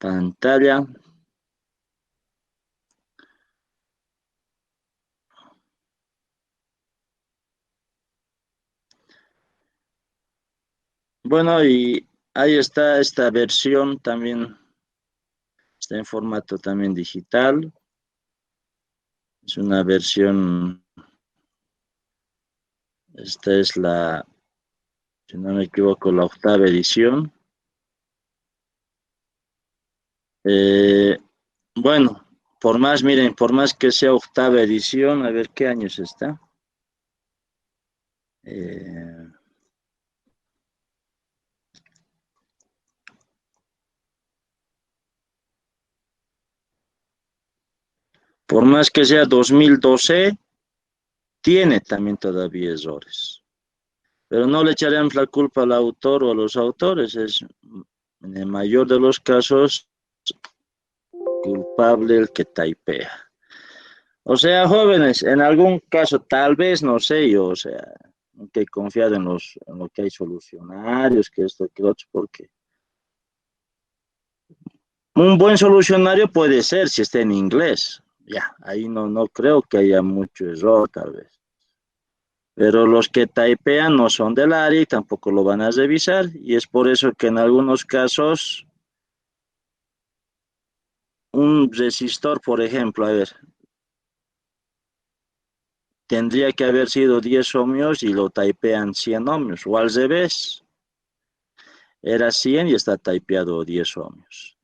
pantalla. Bueno, y ahí está esta versión también, está en formato también digital. Es una versión, esta es la, si no me equivoco, la octava edición. Eh, bueno, por más, miren, por más que sea octava edición, a ver qué años está. Eh, por más que sea 2012, tiene también todavía errores. Pero no le echaremos la culpa al autor o a los autores, es en el mayor de los casos culpable el que taipea. O sea, jóvenes, en algún caso, tal vez, no sé yo, o sea, no que confiar en lo que hay solucionarios, que esto, que lo otro, porque un buen solucionario puede ser si está en inglés. Ya, ahí no creo que haya mucho error, tal vez. Pero los que taipean no son del área y tampoco lo van a revisar. Y es por eso que en algunos casos, un resistor, por ejemplo, a ver, tendría que haber sido 10 ohmios y lo taipean 100 ohmios, o al revés. Era 100 y está taipeado 10 ohmios.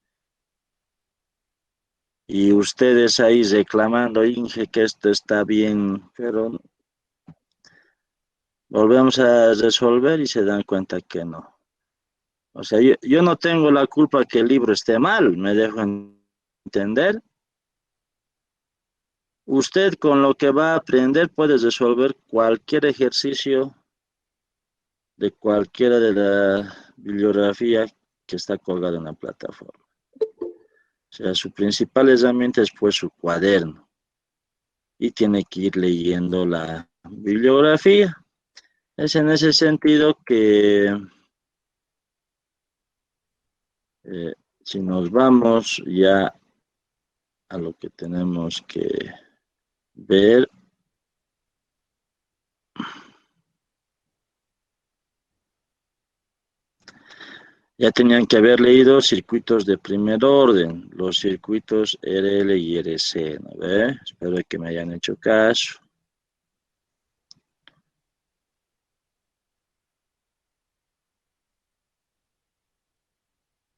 Y ustedes ahí reclamando, Inge, que esto está bien, pero volvemos a resolver y se dan cuenta que no. O sea, yo no tengo la culpa que el libro esté mal, me dejo entender. Usted con lo que va a aprender puede resolver cualquier ejercicio de cualquiera de la bibliografía que está colgada en la plataforma. O sea, su principal herramienta es pues su cuaderno y tiene que ir leyendo la bibliografía. Es en ese sentido que eh, si nos vamos ya a lo que tenemos que ver, ya tenían que haber leído circuitos de primer orden, los circuitos RL y RC, ¿no ve? Espero que me hayan hecho caso.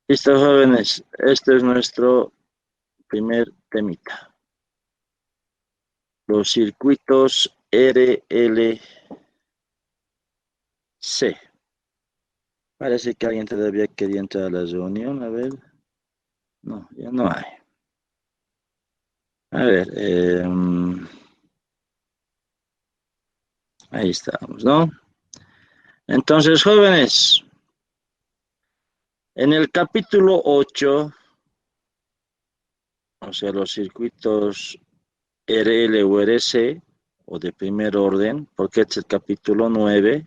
Listo, jóvenes, este es nuestro primer temita. Los circuitos RLC. Parece que alguien todavía quería entrar a la reunión, a ver. No, ya no hay. A ver, ahí estamos, ¿no? Entonces, jóvenes, en el capítulo 8, o sea, los circuitos RL o RC, o de primer orden, porque este es el capítulo 9,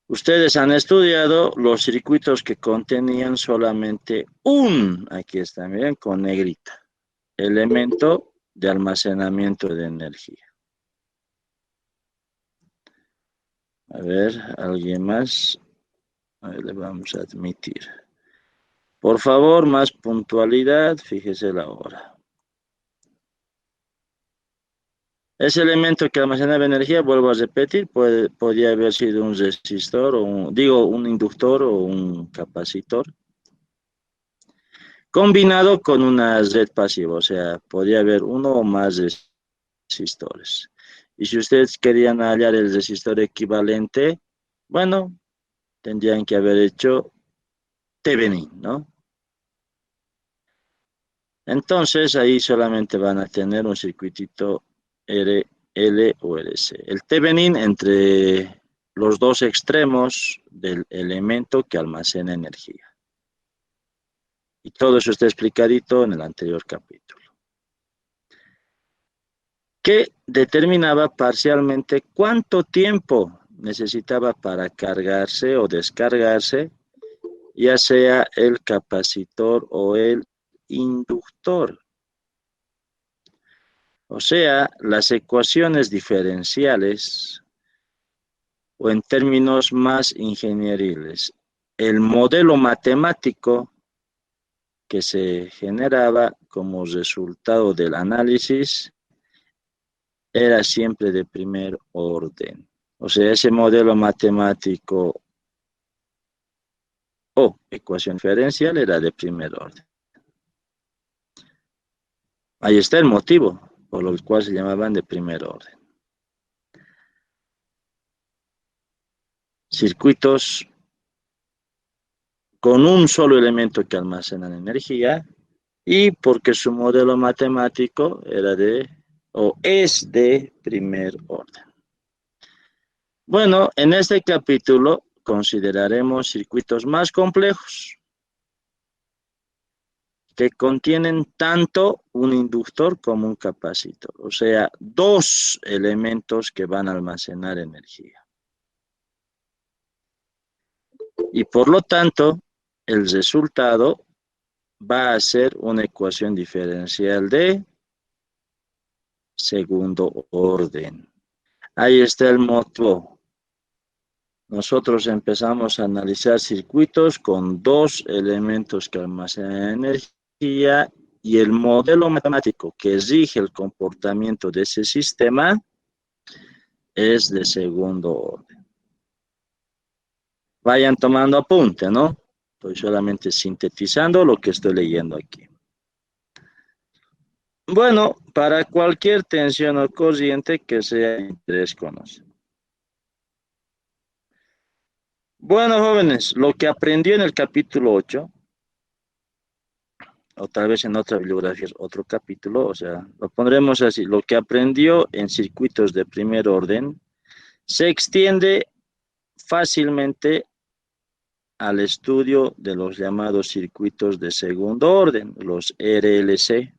ustedes han estudiado los circuitos que contenían solamente aquí está, miren, con negrita, elemento de almacenamiento de energía. A ver, ¿alguien más? A ver, le vamos a admitir. Por favor, más puntualidad, fíjese la hora. Ese elemento que almacenaba energía, vuelvo a repetir, podría haber sido un resistor, un inductor o un capacitor, combinado con una red pasiva, o sea, podría haber uno o más resistores. Y si ustedes querían hallar el resistor equivalente, bueno, tendrían que haber hecho Thevenin, ¿no? Entonces ahí solamente van a tener un circuitito RL o RC. El Thevenin entre los dos extremos del elemento que almacena energía. Y todo eso está explicadito en el anterior capítulo. Que determinaba parcialmente cuánto tiempo necesitaba para cargarse o descargarse ya sea el capacitor o el inductor. O sea, las ecuaciones diferenciales, o en términos más ingenieriles, el modelo matemático que se generaba como resultado del análisis era siempre de primer orden. O sea, ese modelo matemático o ecuación diferencial era de primer orden. Ahí está el motivo por el cual se llamaban de primer orden. Circuitos con un solo elemento que almacenan energía y porque su modelo matemático era de o es de primer orden. Bueno, en este capítulo consideraremos circuitos más complejos que contienen tanto un inductor como un capacitor, o sea, dos elementos que van a almacenar energía. Y por lo tanto, el resultado va a ser una ecuación diferencial de segundo orden. Ahí está el motivo. Nosotros empezamos a analizar circuitos con dos elementos que almacenan energía y el modelo matemático que rige el comportamiento de ese sistema es de segundo orden. Vayan tomando apunte, ¿no? Estoy solamente sintetizando lo que estoy leyendo aquí. Bueno, para cualquier tensión o corriente que sea de interés conocido. Bueno, jóvenes, lo que aprendió en el capítulo 8, o tal vez en otra bibliografía es otro capítulo, o sea, lo pondremos así, lo que aprendió en circuitos de primer orden se extiende fácilmente al estudio de los llamados circuitos de segundo orden, los RLC.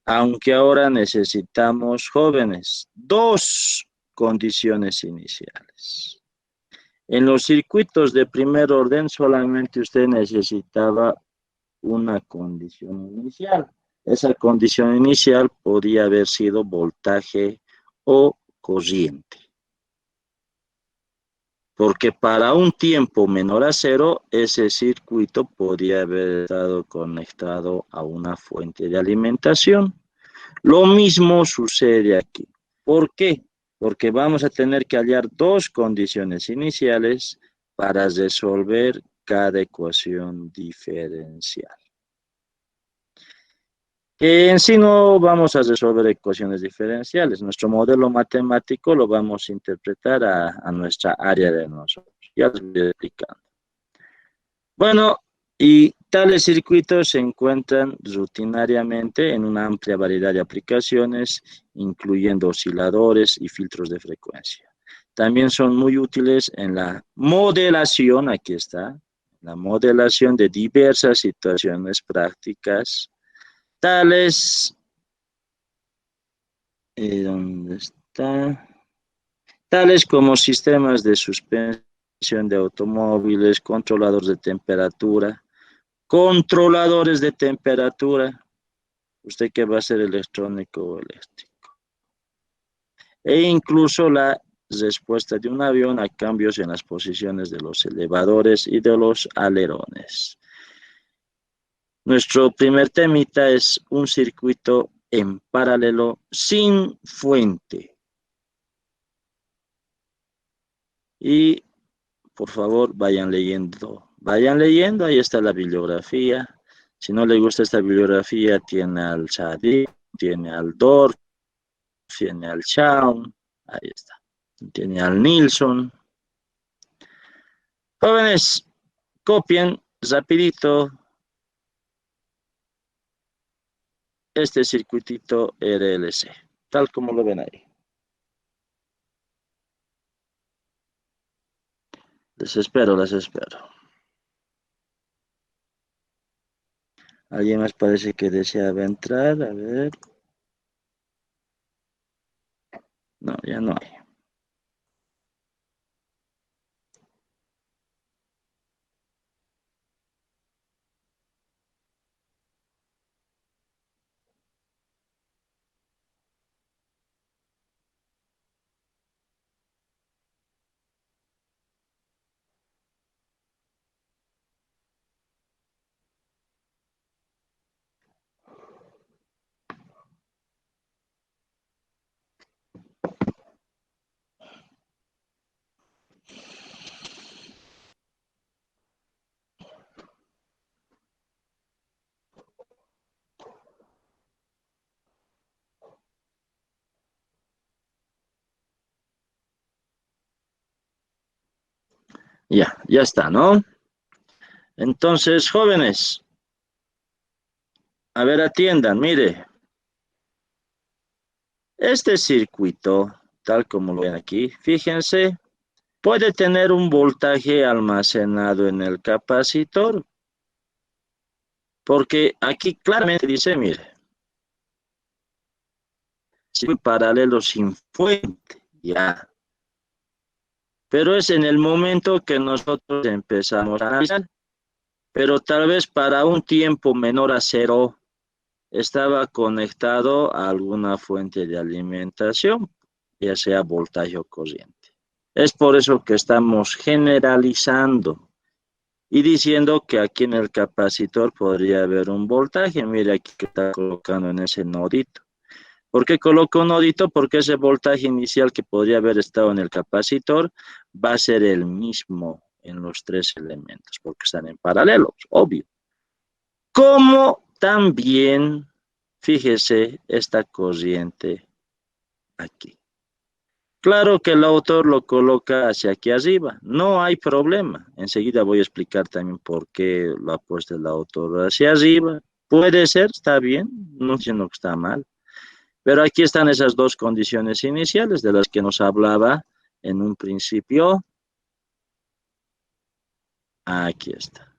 Aunque ahora necesitamos, jóvenes, dos condiciones iniciales. En los circuitos de primer orden solamente usted necesitaba una condición inicial. Esa condición inicial podía haber sido voltaje o corriente. Porque para un tiempo menor a cero, ese circuito podía haber estado conectado a una fuente de alimentación. Lo mismo sucede aquí. ¿Por qué? Porque vamos a tener que hallar dos condiciones iniciales para resolver cada ecuación diferencial. Que en sí no vamos a resolver ecuaciones diferenciales. Nuestro modelo matemático lo vamos a interpretar a nuestra área de nosotros. Ya les voy explicando. Bueno, y tales circuitos se encuentran rutinariamente en una amplia variedad de aplicaciones, incluyendo osciladores y filtros de frecuencia. También son muy útiles en la modelación, aquí está, la modelación de diversas situaciones prácticas, tales, ¿dónde está? Tales como sistemas de suspensión de automóviles, controladores de temperatura, usted que va a ser electrónico o eléctrico, e incluso la respuesta de un avión a cambios en las posiciones de los elevadores y de los alerones. Nuestro primer temita es un circuito en paralelo sin fuente. Y por favor, vayan leyendo, ahí está la bibliografía. Si no le gusta esta bibliografía, tiene al Sadi, tiene al Dorf, tiene al Chaun, ahí está, tiene al Nilsson. Jóvenes, copien rapidito este circuitito RLC, tal como lo ven ahí. Les espero, les espero. ¿Alguien más parece que deseaba entrar? A ver. No, ya no hay. Ya está, ¿no? Entonces, jóvenes, a ver, atiendan, mire, este circuito, tal como lo ven aquí, fíjense, puede tener un voltaje almacenado en el capacitor, porque aquí claramente dice, mire, circuito paralelo sin fuente, ya. Pero es en el momento que nosotros empezamos a analizar, pero tal vez para un tiempo menor a cero estaba conectado a alguna fuente de alimentación, ya sea voltaje o corriente. Es por eso que estamos generalizando y diciendo que aquí en el capacitor podría haber un voltaje. Mira aquí que está colocando en ese nodito. ¿Por qué coloco un nodito? Porque ese voltaje inicial que podría haber estado en el capacitor va a ser el mismo en los tres elementos, porque están en paralelo, obvio. Como también, fíjese, esta corriente aquí. Claro que el autor lo coloca hacia aquí arriba, no hay problema. Enseguida voy a explicar también por qué lo ha puesto el autor hacia arriba. Puede ser, está bien, no entiendo que está mal. Pero aquí están esas dos condiciones iniciales de las que nos hablaba en un principio. Aquí está,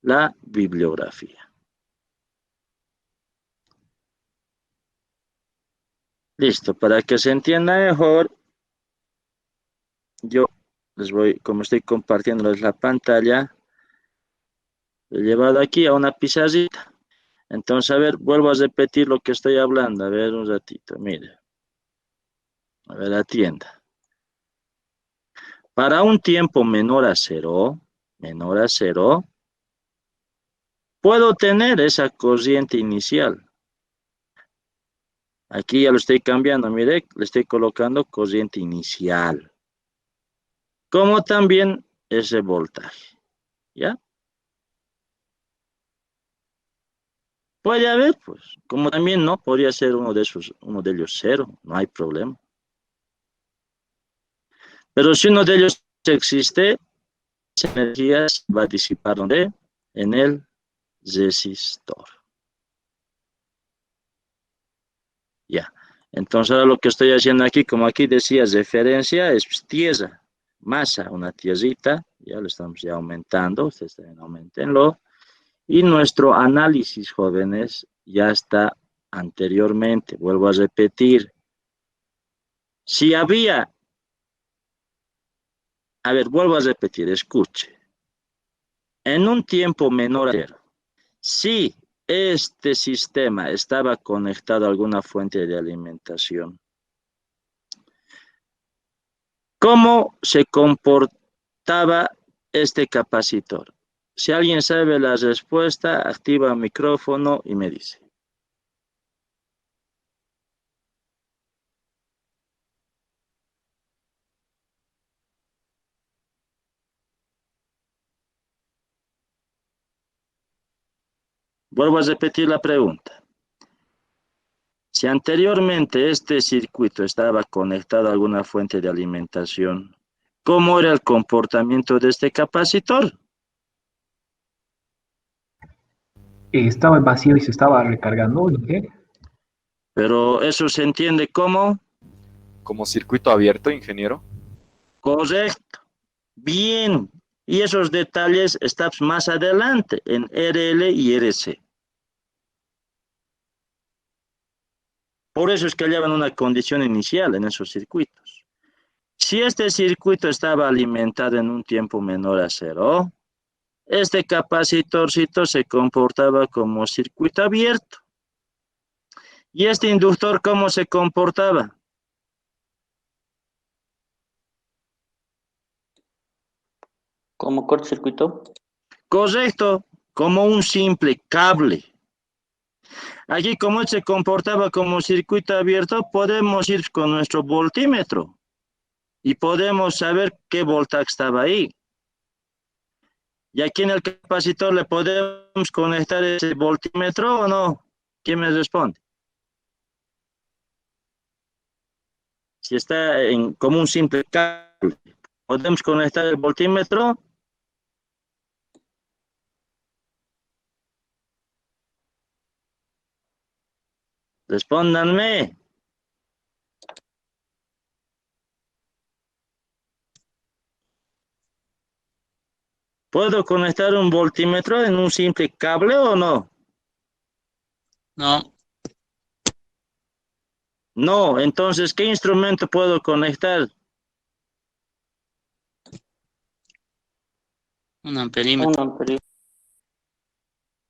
la bibliografía. Listo, para que se entienda mejor, yo les voy, como estoy compartiéndoles la pantalla, he llevado aquí a una pizarrita. Entonces, a ver, vuelvo a repetir lo que estoy hablando. A ver, un ratito, mire. A ver, atienda. Para un tiempo menor a cero, puedo tener esa corriente inicial. Aquí ya lo estoy cambiando, mire, le estoy colocando corriente inicial. Como también ese voltaje, ¿ya? Puede haber, pues, como también no, podría ser uno de esos, uno de ellos cero, no hay problema. Pero si uno de ellos existe, esa energía se va a disipar ¿dónde? En el resistor. Ya. Entonces ahora lo que estoy haciendo aquí, como aquí decía referencia, es tierra, masa, una tierrita, ya lo estamos ya aumentando, ustedes también aumentenlo. Y nuestro análisis, jóvenes, ya está anteriormente, vuelvo a repetir, si había, a ver, vuelvo a repetir, escuche, en un tiempo menor a cero, si este sistema estaba conectado a alguna fuente de alimentación, ¿cómo se comportaba este capacitor? Si alguien sabe la respuesta, activa el micrófono y me dice. Vuelvo a repetir la pregunta. Si anteriormente este circuito estaba conectado a alguna fuente de alimentación, ¿cómo era el comportamiento de este capacitor? Estaba en vacío y se estaba recargando, dije. Pero eso se entiende como Como circuito abierto, ingeniero. correcto. Bien. Y esos detalles están más adelante en RL y RC. Por eso es que llevan una condición inicial en esos circuitos. Si este circuito estaba alimentado en un tiempo menor a cero, este capacitorcito se comportaba como circuito abierto. ¿Y este inductor cómo se comportaba? ¿Como cortocircuito? Correcto, como un simple cable. Aquí, como él se comportaba como circuito abierto, podemos ir con nuestro voltímetro y podemos saber qué voltaje estaba ahí. Y aquí en el capacitor le podemos conectar ese voltímetro o no. ¿Quién me responde? Si está como un simple cable, ¿Podemos conectar el voltímetro? Respóndanme. ¿Puedo conectar un voltímetro en un simple cable o no? No, No, entonces, ¿qué instrumento puedo conectar? un amperímetro.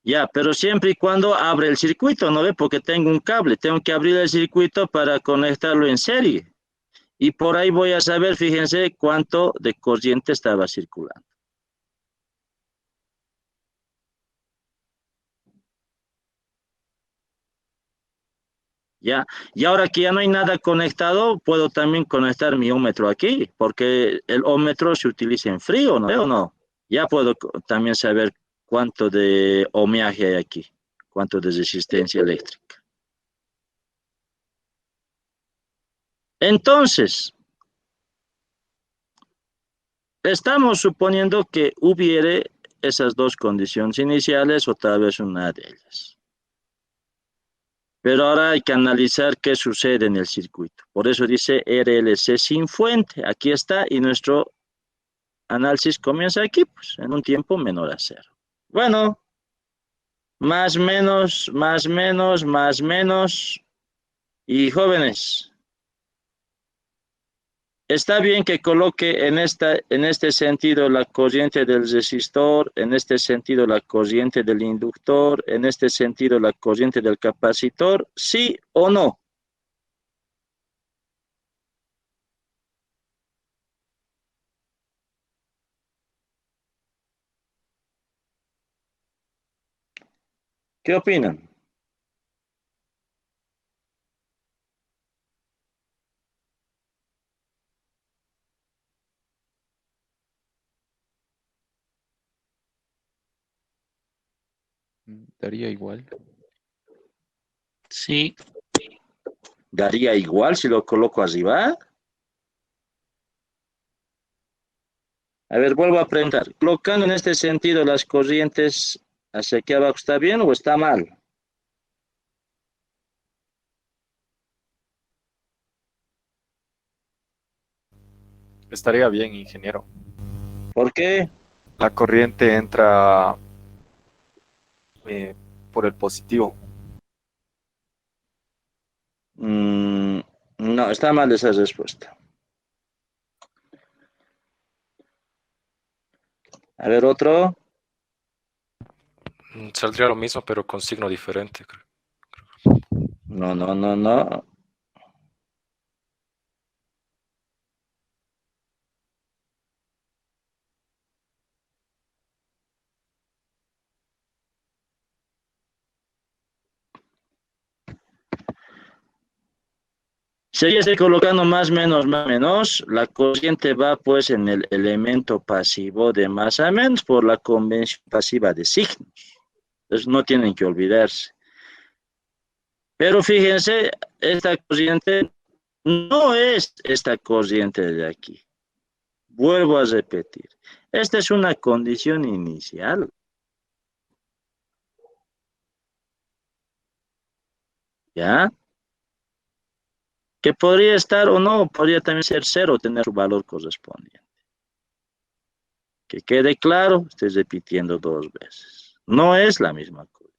Ya, pero siempre y cuando abre el circuito, ¿no ve? Porque tengo un cable, tengo que abrir el circuito para conectarlo en serie. Y por ahí voy a saber, fíjense, cuánto de corriente estaba circulando. Ya, y ahora que ya no hay nada conectado, puedo también conectar mi ómetro aquí, porque el ómetro se utiliza en frío, ¿no? ¿O no? Ya puedo también saber cuánto de ohmiaje hay aquí, cuánto de resistencia eléctrica. Entonces, estamos suponiendo que hubiere esas dos condiciones iniciales o tal vez una de ellas. Pero ahora hay que analizar qué sucede en el circuito. Por eso dice RLC sin fuente. Aquí está y nuestro análisis comienza aquí, pues, en un tiempo menor a cero. Bueno, más menos, más menos, más menos. Y jóvenes, está bien que coloque en este sentido la corriente del resistor, en este sentido la corriente del inductor, en este sentido la corriente del capacitor, ¿sí o no? ¿Qué opinan? Daría igual. Sí, ¿Daría igual si lo coloco arriba? A ver, vuelvo a preguntar. Colocando en este sentido las corrientes hacia aquí abajo, ¿está bien o está mal? Estaría bien, ingeniero. ¿Por qué? La corriente entra por el positivo. Mm, no, está mal esa respuesta. A ver, otro. Saldría lo mismo, pero con signo diferente, creo. No, no, no, no. Seguirse colocando más, menos. La corriente va pues en el elemento pasivo de más a menos por la convención pasiva de signos. Entonces no tienen que olvidarse. Pero fíjense, esta corriente no es esta corriente de aquí. Vuelvo a repetir. Esta es una condición inicial. ¿Ya? Que podría estar o no, podría también ser cero, tener su valor correspondiente. Que quede claro, estoy repitiendo dos veces. No es la misma cosa.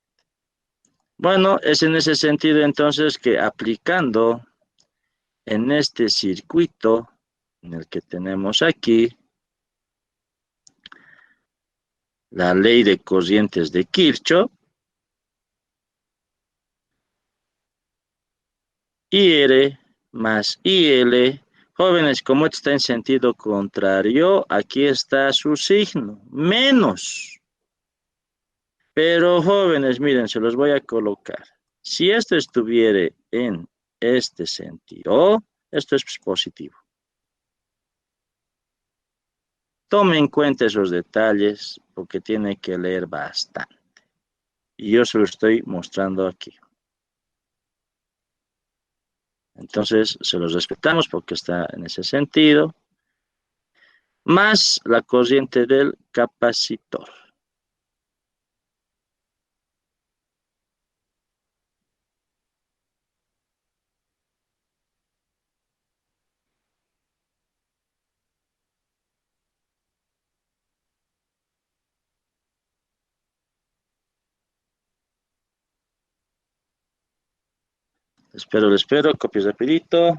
Bueno, es en ese sentido entonces que aplicando en este circuito en el que tenemos aquí la ley de corrientes de Kirchhoff, IR más IL, jóvenes, como esto está en sentido contrario, aquí está su signo, menos. Pero jóvenes, miren, se los voy a colocar. Si esto estuviera en este sentido, esto es positivo. Tome en cuenta esos detalles porque tiene que leer bastante. Y yo se lo estoy mostrando aquí. Entonces, se los respetamos porque está en ese sentido. más la corriente del capacitor. Espero, copio rapidito.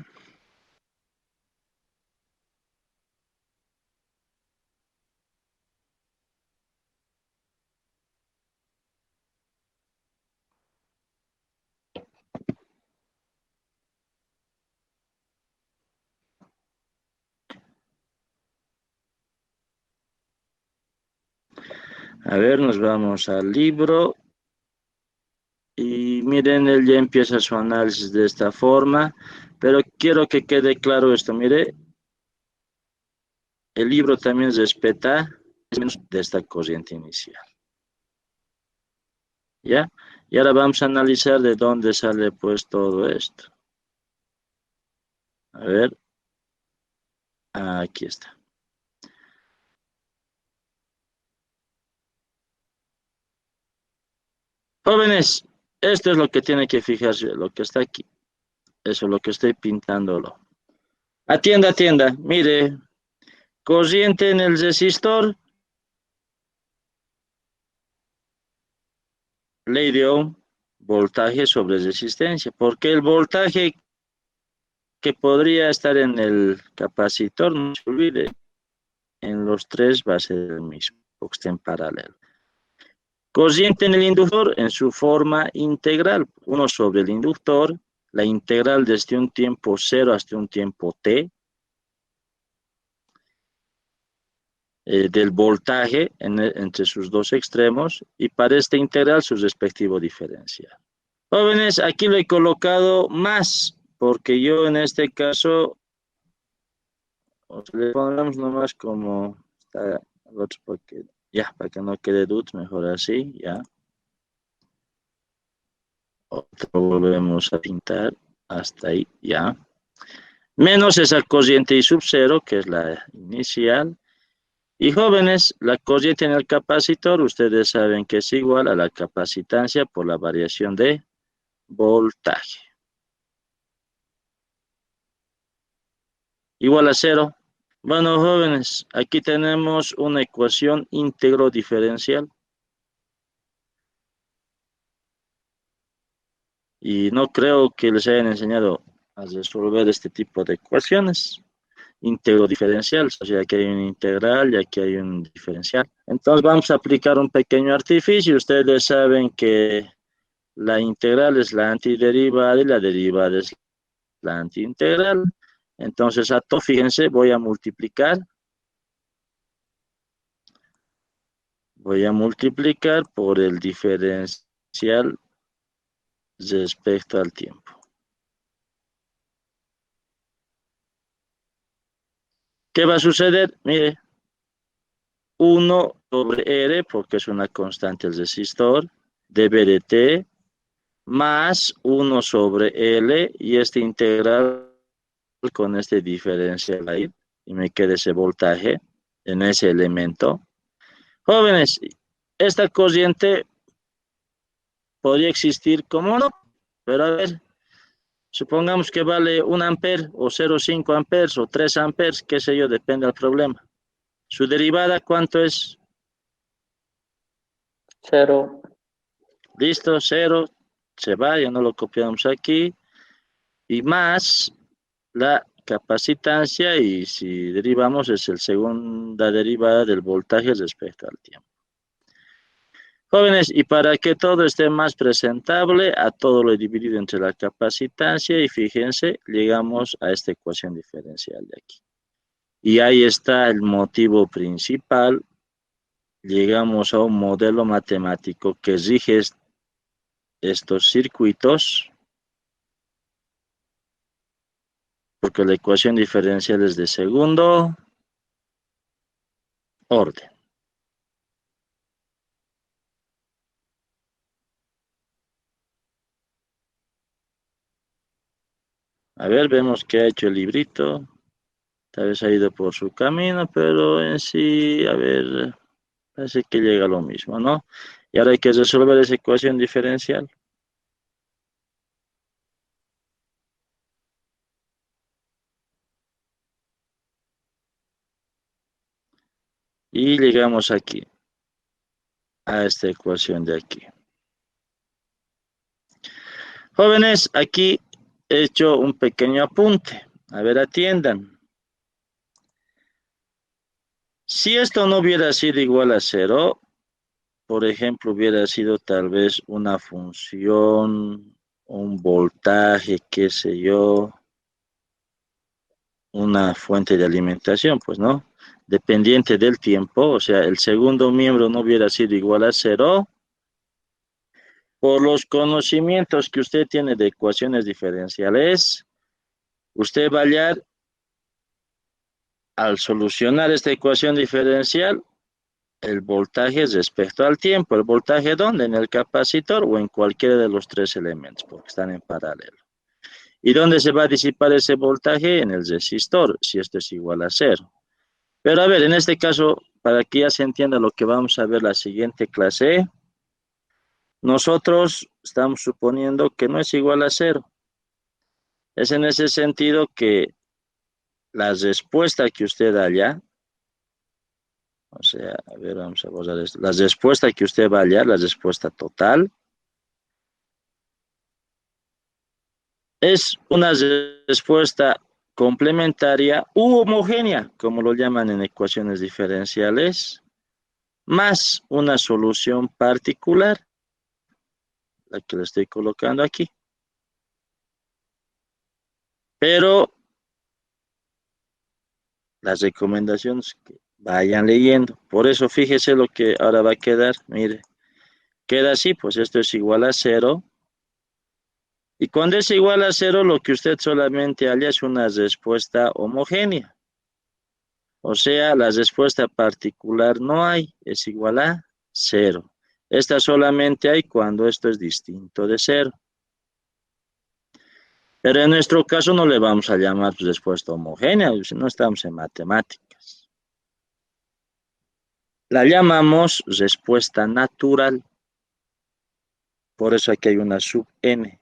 A ver, nos vamos al libro. Y miren, él ya empieza su análisis de esta forma, pero quiero que quede claro esto. Mire, el libro también respeta de esta corriente inicial. ¿Ya? Y ahora vamos a analizar de dónde sale pues todo esto. A ver, aquí está. Jóvenes, esto es lo que tiene que fijarse, lo que está aquí. Eso es lo que estoy pintándolo. Atienda, atienda. Mire, corriente en el resistor, ley de Ohm, voltaje sobre resistencia. Porque el voltaje que podría estar en el capacitor, no se olvide, en los tres va a ser el mismo, porque está en paralelo. Corriente en el inductor en su forma integral, 1 sobre el inductor, la integral desde un tiempo 0 hasta un tiempo t, del voltaje entre sus dos extremos, y para esta integral su respectivo diferencial. Jóvenes, aquí lo he colocado más, porque yo en este caso, le pongamos nomás como está el otro, porque ya, para que no quede dudas, mejor así, ya. Otro volvemos a pintar hasta ahí, ya. Menos esa corriente I sub 0, que es la inicial. Y jóvenes, la corriente en el capacitor, ustedes saben que es igual a la capacitancia por la variación de voltaje. Igual a 0. Bueno, jóvenes, aquí tenemos una ecuación íntegro diferencial. Y no creo que les hayan enseñado a resolver este tipo de ecuaciones. Íntegro diferencial, o sea, aquí hay un integral y aquí hay un diferencial. Entonces vamos a aplicar un pequeño artificio. Ustedes saben que la integral es la antiderivada y la derivada es la antiintegral. Entonces, fíjense, voy a multiplicar por el diferencial respecto al tiempo. ¿Qué va a suceder? Mire, 1 sobre R, porque es una constante el resistor, dB de T, más 1 sobre L, y este integral con este diferencial ahí, y me queda ese voltaje en ese elemento. Jóvenes, esta corriente podría existir como no, pero a ver, supongamos que vale 1 amper o 0,5 amperes o 3 amperes, qué sé yo, depende del problema. Su derivada, ¿cuánto es? 0. Listo, 0, se va, ya no lo copiamos aquí, y más la capacitancia, y si derivamos es la segunda derivada del voltaje respecto al tiempo. Jóvenes, y para que todo esté más presentable, a todo lo he dividido entre la capacitancia, y fíjense, llegamos a esta ecuación diferencial de aquí. Y ahí está el motivo principal. Llegamos a un modelo matemático que rige estos circuitos, porque la ecuación diferencial es de segundo orden. A ver, vemos qué ha hecho el librito. Tal vez ha ido por su camino, pero en sí, a ver, parece que llega a lo mismo, ¿no? Y ahora hay que resolver esa ecuación diferencial. Y llegamos aquí, a esta ecuación de aquí. Jóvenes, aquí he hecho un pequeño apunte. A ver, atiendan. Si esto no hubiera sido igual a cero, por ejemplo, hubiera sido tal vez una función, un voltaje, qué sé yo, una fuente de alimentación, pues, ¿no? Dependiente del tiempo, o sea, el segundo miembro no hubiera sido igual a cero. Por los conocimientos que usted tiene de ecuaciones diferenciales, usted va a hallar, al solucionar esta ecuación diferencial, el voltaje respecto al tiempo. ¿El voltaje dónde? En el capacitor o en cualquiera de los tres elementos, porque están en paralelo. ¿Y dónde se va a disipar ese voltaje? En el resistor, si esto es igual a cero. Pero a ver, en este caso, para que ya se entienda lo que vamos a ver la siguiente clase, nosotros estamos suponiendo que no es igual a cero. Es en ese sentido que la respuesta que usted haya, o sea, a ver, vamos a borrar esto, la respuesta que usted va a hallar, la respuesta total, es una respuesta complementaria u homogénea, como lo llaman en ecuaciones diferenciales, más una solución particular, la que le estoy colocando aquí. Pero las recomendaciones que vayan leyendo. Por eso fíjese lo que ahora va a quedar. Mire, queda así, pues esto es igual a cero. Y cuando es igual a cero, lo que usted solamente halla es una respuesta homogénea. O sea, la respuesta particular no hay, es igual a cero. Esta solamente hay cuando esto es distinto de cero. Pero en nuestro caso no le vamos a llamar respuesta homogénea, si no estamos en matemáticas. La llamamos respuesta natural. Por eso aquí hay una sub n.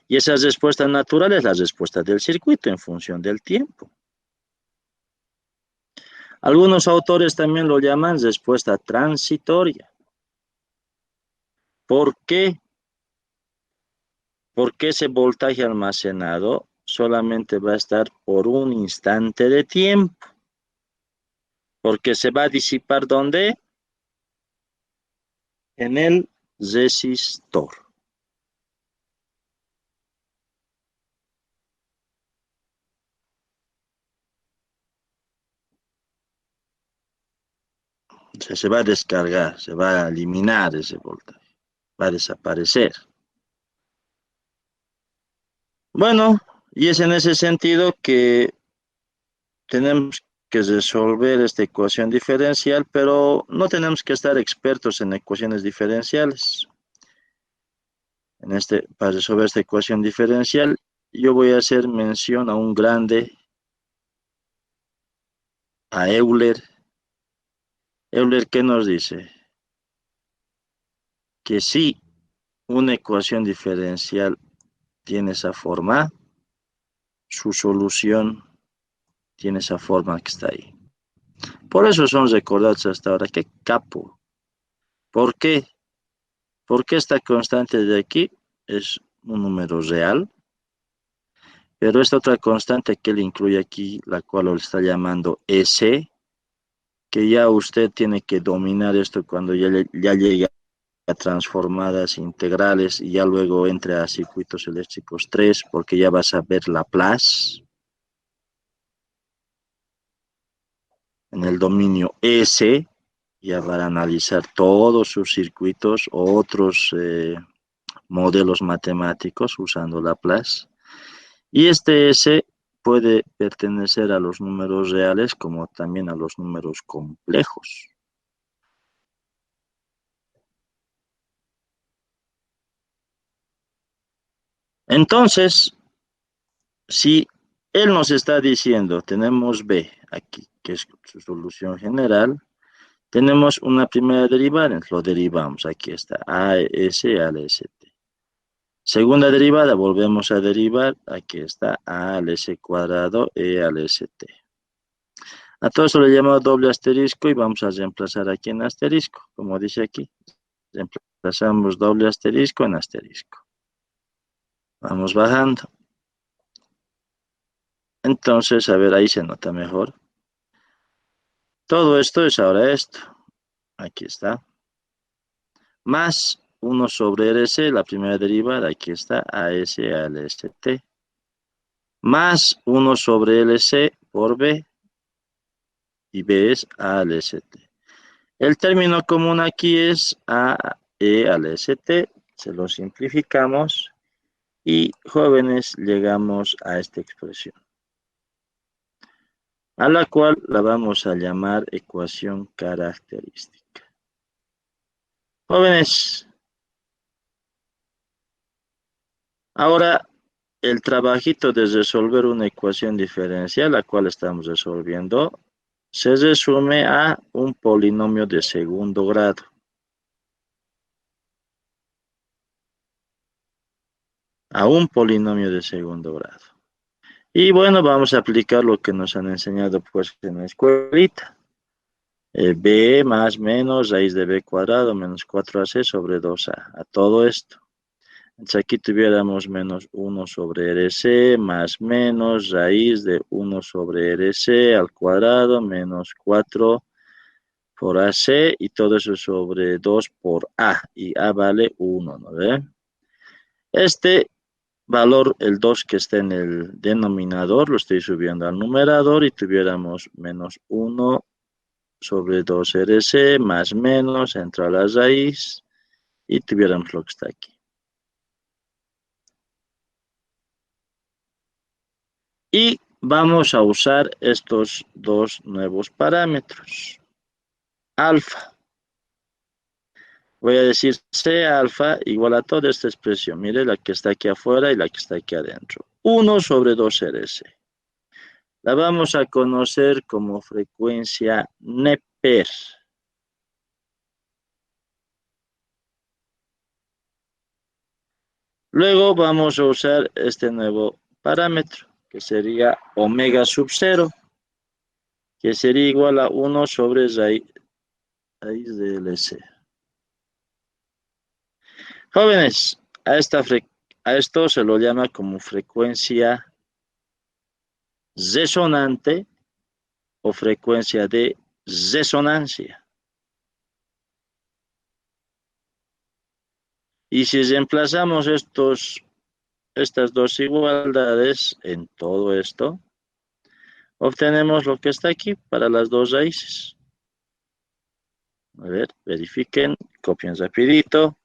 Y esa respuesta natural es la respuesta del circuito en función del tiempo. Algunos autores también lo llaman respuesta transitoria. ¿Por qué? Porque ese voltaje almacenado solamente va a estar por un instante de tiempo. Porque se va a disipar ¿dónde? En el resistor. O sea, se va a descargar, se va a eliminar ese voltaje, va a desaparecer. Bueno, y es en ese sentido que tenemos que resolver esta ecuación diferencial, pero no tenemos que estar expertos en ecuaciones diferenciales. Para resolver esta ecuación diferencial, yo voy a hacer mención a un grande, a Euler. Euler, ¿qué nos dice? Que si una ecuación diferencial tiene esa forma, su solución tiene esa forma que está ahí. Por eso son recordados hasta ahora. ¡Qué capo! ¿Por qué? Porque esta constante de aquí es un número real, pero esta otra constante que él incluye aquí, la cual lo está llamando S, que ya usted tiene que dominar esto cuando ya llegue a transformadas integrales y ya luego entre a circuitos eléctricos 3, porque ya vas a ver Laplace en el dominio S, ya van a analizar todos sus circuitos o otros modelos matemáticos usando Laplace. Y este S puede pertenecer a los números reales como también a los números complejos. Entonces, si Él nos está diciendo, tenemos B aquí, que es su solución general. Tenemos una primera derivada, lo derivamos, aquí está, AS al ST. Segunda derivada, volvemos a derivar, aquí está, A al S cuadrado, E al ST. A todo eso le llamamos doble asterisco y vamos a reemplazar aquí en asterisco, como dice aquí. Reemplazamos doble asterisco en asterisco. Vamos bajando. Entonces, a ver, ahí se nota mejor. Todo esto es ahora esto. Aquí está. Más 1 sobre RC, la primera derivada, aquí está, AS al ST. Más 1 sobre LC por B, y B es A al ST. El término común aquí es AE al ST, se lo simplificamos, y jóvenes llegamos a esta expresión, a la cual la vamos a llamar ecuación característica. Jóvenes, ahora el trabajito de resolver una ecuación diferencial, la cual estamos resolviendo, se resume a un polinomio de segundo grado. A un polinomio de segundo grado. Y bueno, vamos a aplicar lo que nos han enseñado pues en la escuelita. B más menos raíz de B cuadrado menos 4AC sobre 2A. A todo esto. Entonces aquí tuviéramos menos 1 sobre RC más menos raíz de 1 sobre RC al cuadrado menos 4 por AC y todo eso sobre 2 por A. Y A vale 1, ¿no ve? Este valor, el 2 que está en el denominador, lo estoy subiendo al numerador y tuviéramos menos 1 sobre 2 RC más menos, entra a la raíz y tuviéramos lo que está aquí. Y vamos a usar estos dos nuevos parámetros. Alfa. Voy a decir C alfa igual a toda esta expresión. Mire la que está aquí afuera y la que está aquí adentro. 1 sobre 2 RC. La vamos a conocer como frecuencia Neper. Luego vamos a usar este nuevo parámetro, que sería omega sub 0, que sería igual a 1 sobre raíz de LC. Jóvenes, a esto se lo llama como frecuencia resonante o frecuencia de resonancia. Y si reemplazamos estas dos igualdades en todo esto, obtenemos lo que está aquí para las dos raíces. A ver, verifiquen, copien rapidito.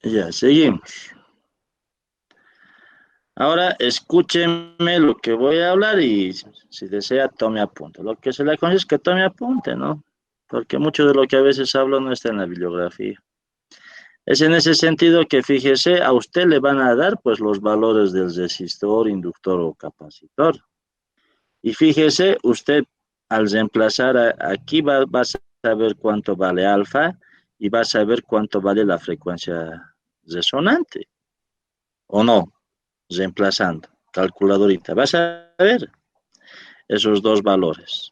Ya, seguimos. Ahora escúchenme lo que voy a hablar y si desea tome apunte. Lo que se le aconseja es que tome apunte, ¿no? Porque mucho de lo que a veces hablo no está en la bibliografía. Es en ese sentido que fíjese, a usted le van a dar pues los valores del resistor, inductor o capacitor. Y fíjese, usted al reemplazar aquí va a saber cuánto vale alfa y va a saber cuánto vale la frecuencia resonante. ¿O no? Reemplazando, calculadorita. Vas a ver esos dos valores.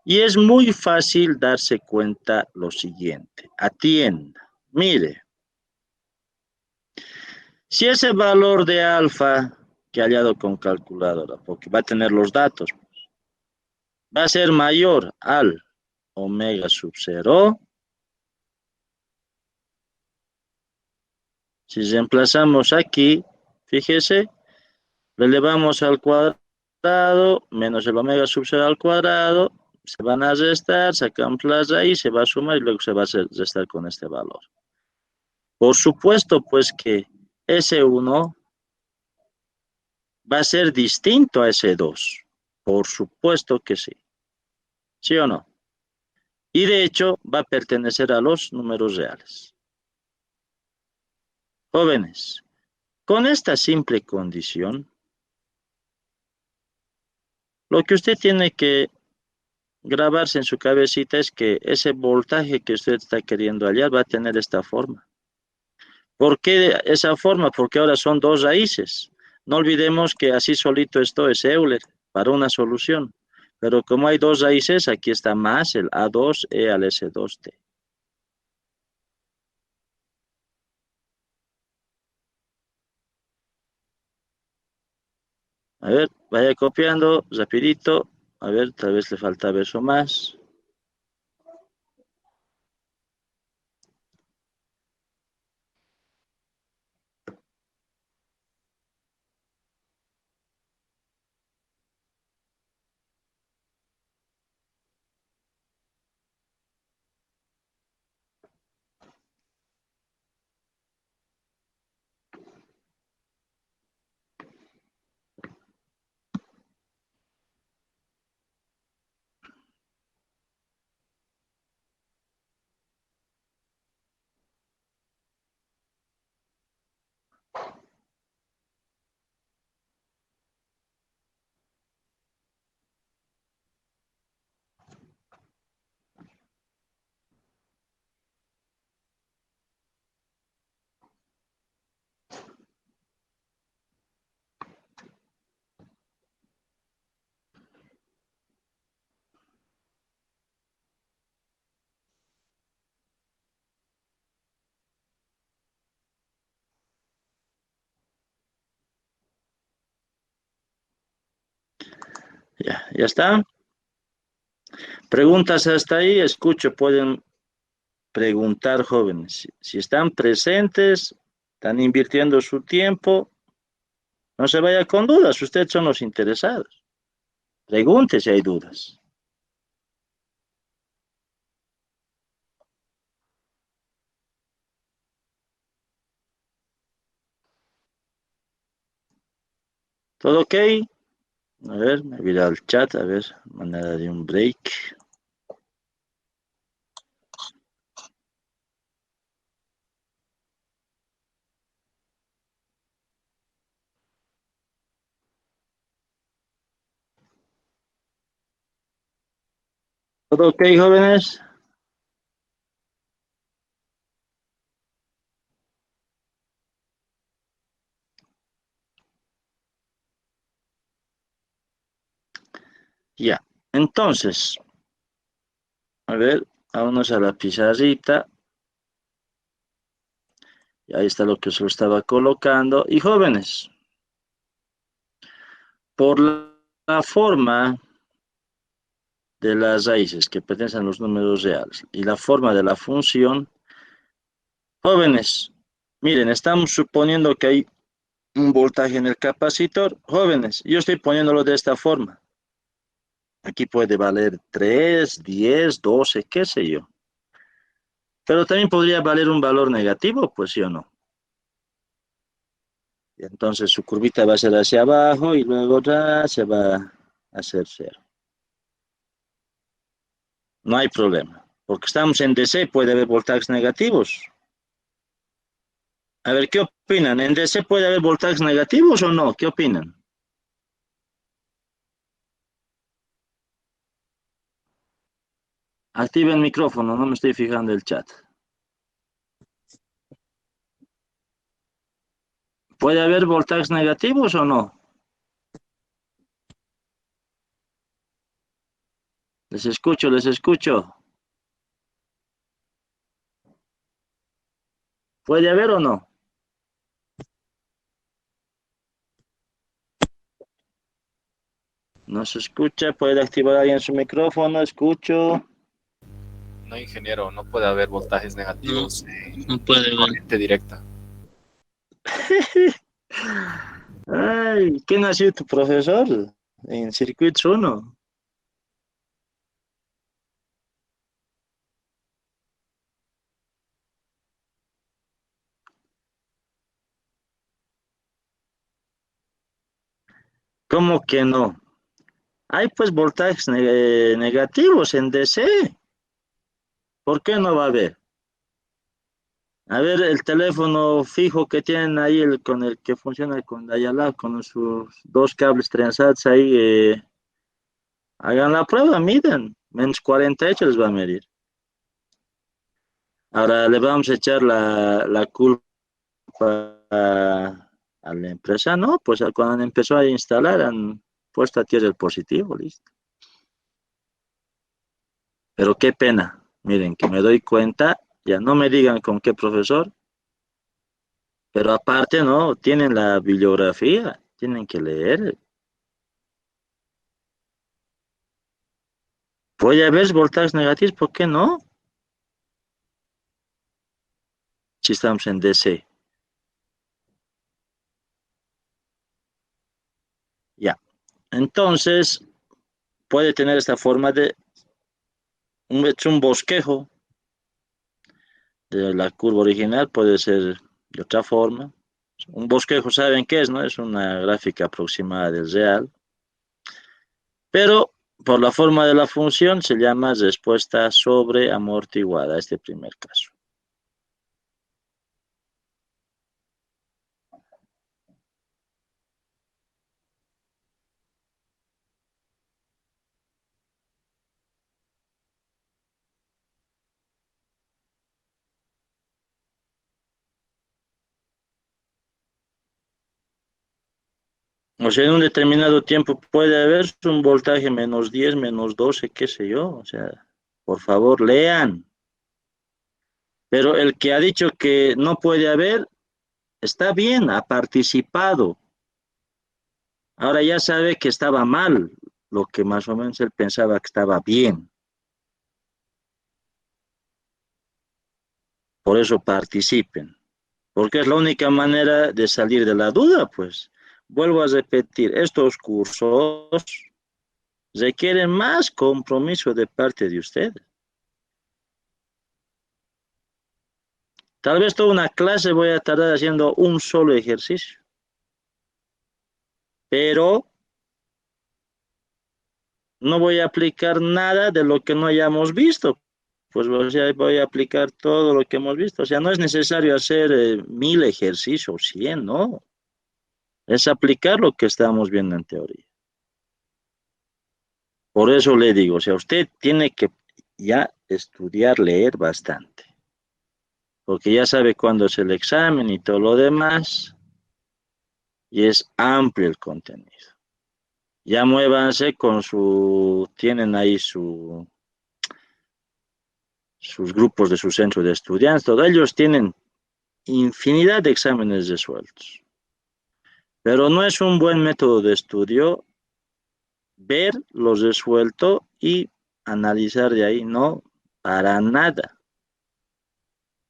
Y es muy fácil darse cuenta lo siguiente. Atienda. Mire, si ese valor de alfa que ha hallado con calculadora, porque va a tener los datos, va a ser mayor al omega sub 0. Si reemplazamos aquí, fíjese, lo elevamos al cuadrado, menos el omega sub 0 al cuadrado, se van a restar, sacamos la raíz, se va a sumar y luego se va a restar con este valor. Por supuesto, pues que ese 1 va a ser distinto a ese 2. Por supuesto que sí. ¿Sí o no? Y de hecho va a pertenecer a los números reales. Jóvenes, con esta simple condición, lo que usted tiene que grabarse en su cabecita es que ese voltaje que usted está queriendo hallar va a tener esta forma. ¿Por qué esa forma? Porque ahora son dos raíces. No olvidemos que así solito esto es Euler para una solución. Pero como hay dos raíces, aquí está más el A2E al S2T. A ver, vaya copiando rapidito. A ver, tal vez le falta verso más. Ya está. Preguntas hasta ahí, escucho, pueden preguntar, jóvenes. Si están presentes, están invirtiendo su tiempo, no se vaya con dudas, ustedes son los interesados. Pregunte si hay dudas. ¿Todo ok? A ver, me voy al chat, a ver, manera de un break. ¿Todo ok, jóvenes? Ya. Entonces, a ver, vámonos a la pizarrita. Y ahí está lo que se lo estaba colocando. Y jóvenes, por la forma de las raíces que pertenecen a los números reales y la forma de la función, jóvenes, miren, estamos suponiendo que hay un voltaje en el capacitor. Jóvenes, yo estoy poniéndolo de esta forma. Aquí puede valer 3, 10, 12, qué sé yo. Pero también podría valer un valor negativo, pues sí o no. Y entonces su curvita va a ser hacia abajo y luego ya se va a hacer cero. No hay problema. Porque estamos en DC, puede haber voltajes negativos. A ver, ¿qué opinan? ¿En DC puede haber voltajes negativos o no? ¿Qué opinan? Activen el micrófono, no me estoy fijando el chat. ¿Puede haber voltajes negativos o no? Les escucho, les escucho. ¿Puede haber o no? No se escucha, puede activar alguien su micrófono, escucho. No, ingeniero, no puede haber voltajes negativos No puede en haber. corriente directa. Ay, ¿quién ha sido tu profesor en Circuits 1? ¿Cómo que no? Hay pues voltajes negativos en DC. ¿Por qué no va a haber? A ver, el teléfono fijo que tienen ahí, con el que funciona con Dayala, con sus dos cables trenzados ahí, hagan la prueba, miden. Menos 48 les va a medir. Ahora le vamos a echar la culpa a la empresa. No, pues cuando empezó a instalar han puesto a tierra el positivo, listo. Pero qué pena. Miren, que me doy cuenta, ya no me digan con qué profesor, pero aparte, no, tienen la bibliografía, tienen que leer. Puede haber voltajes negativos, ¿por qué no? Si estamos en DC. Ya. Entonces, puede tener esta forma de un bosquejo de la curva original, puede ser de otra forma. Un bosquejo, ¿saben qué es, no? Es una gráfica aproximada del real, pero por la forma de la función se llama respuesta sobreamortiguada, este primer caso. O sea, en un determinado tiempo puede haber un voltaje menos 10, menos 12, qué sé yo. O sea, por favor, lean. Pero el que ha dicho que no puede haber, está bien, ha participado. Ahora ya sabe que estaba mal, lo que más o menos él pensaba que estaba bien. Por eso participen, porque es la única manera de salir de la duda, pues. Vuelvo a repetir, estos cursos requieren más compromiso de parte de ustedes. Tal vez toda una clase voy a tardar haciendo un solo ejercicio, pero no voy a aplicar nada de lo que no hayamos visto. Pues o sea, voy a aplicar todo lo que hemos visto. O sea, no es necesario hacer 1000 ejercicios, 100, no. Es aplicar lo que estamos viendo en teoría. Por eso le digo, o sea, usted tiene que ya estudiar, leer bastante, porque ya sabe cuándo es el examen y todo lo demás, y es amplio el contenido. Ya muévanse con tienen ahí sus grupos de su centro de estudiantes, todos ellos tienen infinidad de exámenes resueltos. Pero no es un buen método de estudio ver los resueltos y analizar de ahí, no, para nada.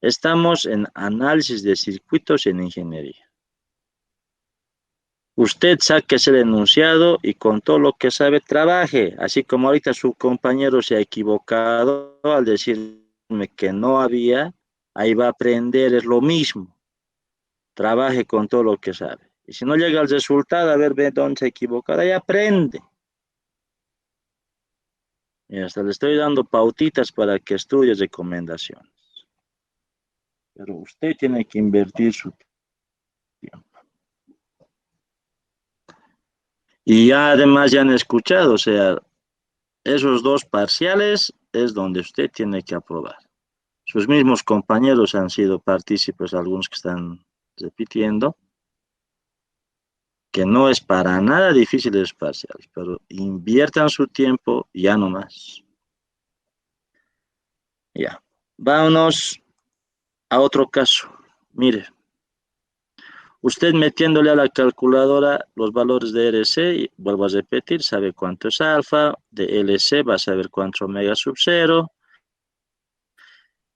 Estamos en análisis de circuitos en ingeniería. Usted sáquese el enunciado y con todo lo que sabe trabaje, así como ahorita su compañero se ha equivocado al decirme que no había, ahí va a aprender, es lo mismo. Trabaje con todo lo que sabe. Y si no llega al resultado, a ver, ve dónde se ha equivocado, ahí aprende. Y hasta le estoy dando pautitas para que estudie recomendaciones. Pero usted tiene que invertir su tiempo. Y ya además ya han escuchado, o sea, esos dos parciales es donde usted tiene que aprobar. Sus mismos compañeros han sido partícipes, algunos que están repitiendo. que no es para nada difícil los parciales, pero inviertan su tiempo ya no más. Ya, vámonos a otro caso. Mire, usted metiéndole a la calculadora los valores de RC, y vuelvo a repetir, sabe cuánto es alfa, de LC va a saber cuánto es omega sub 0,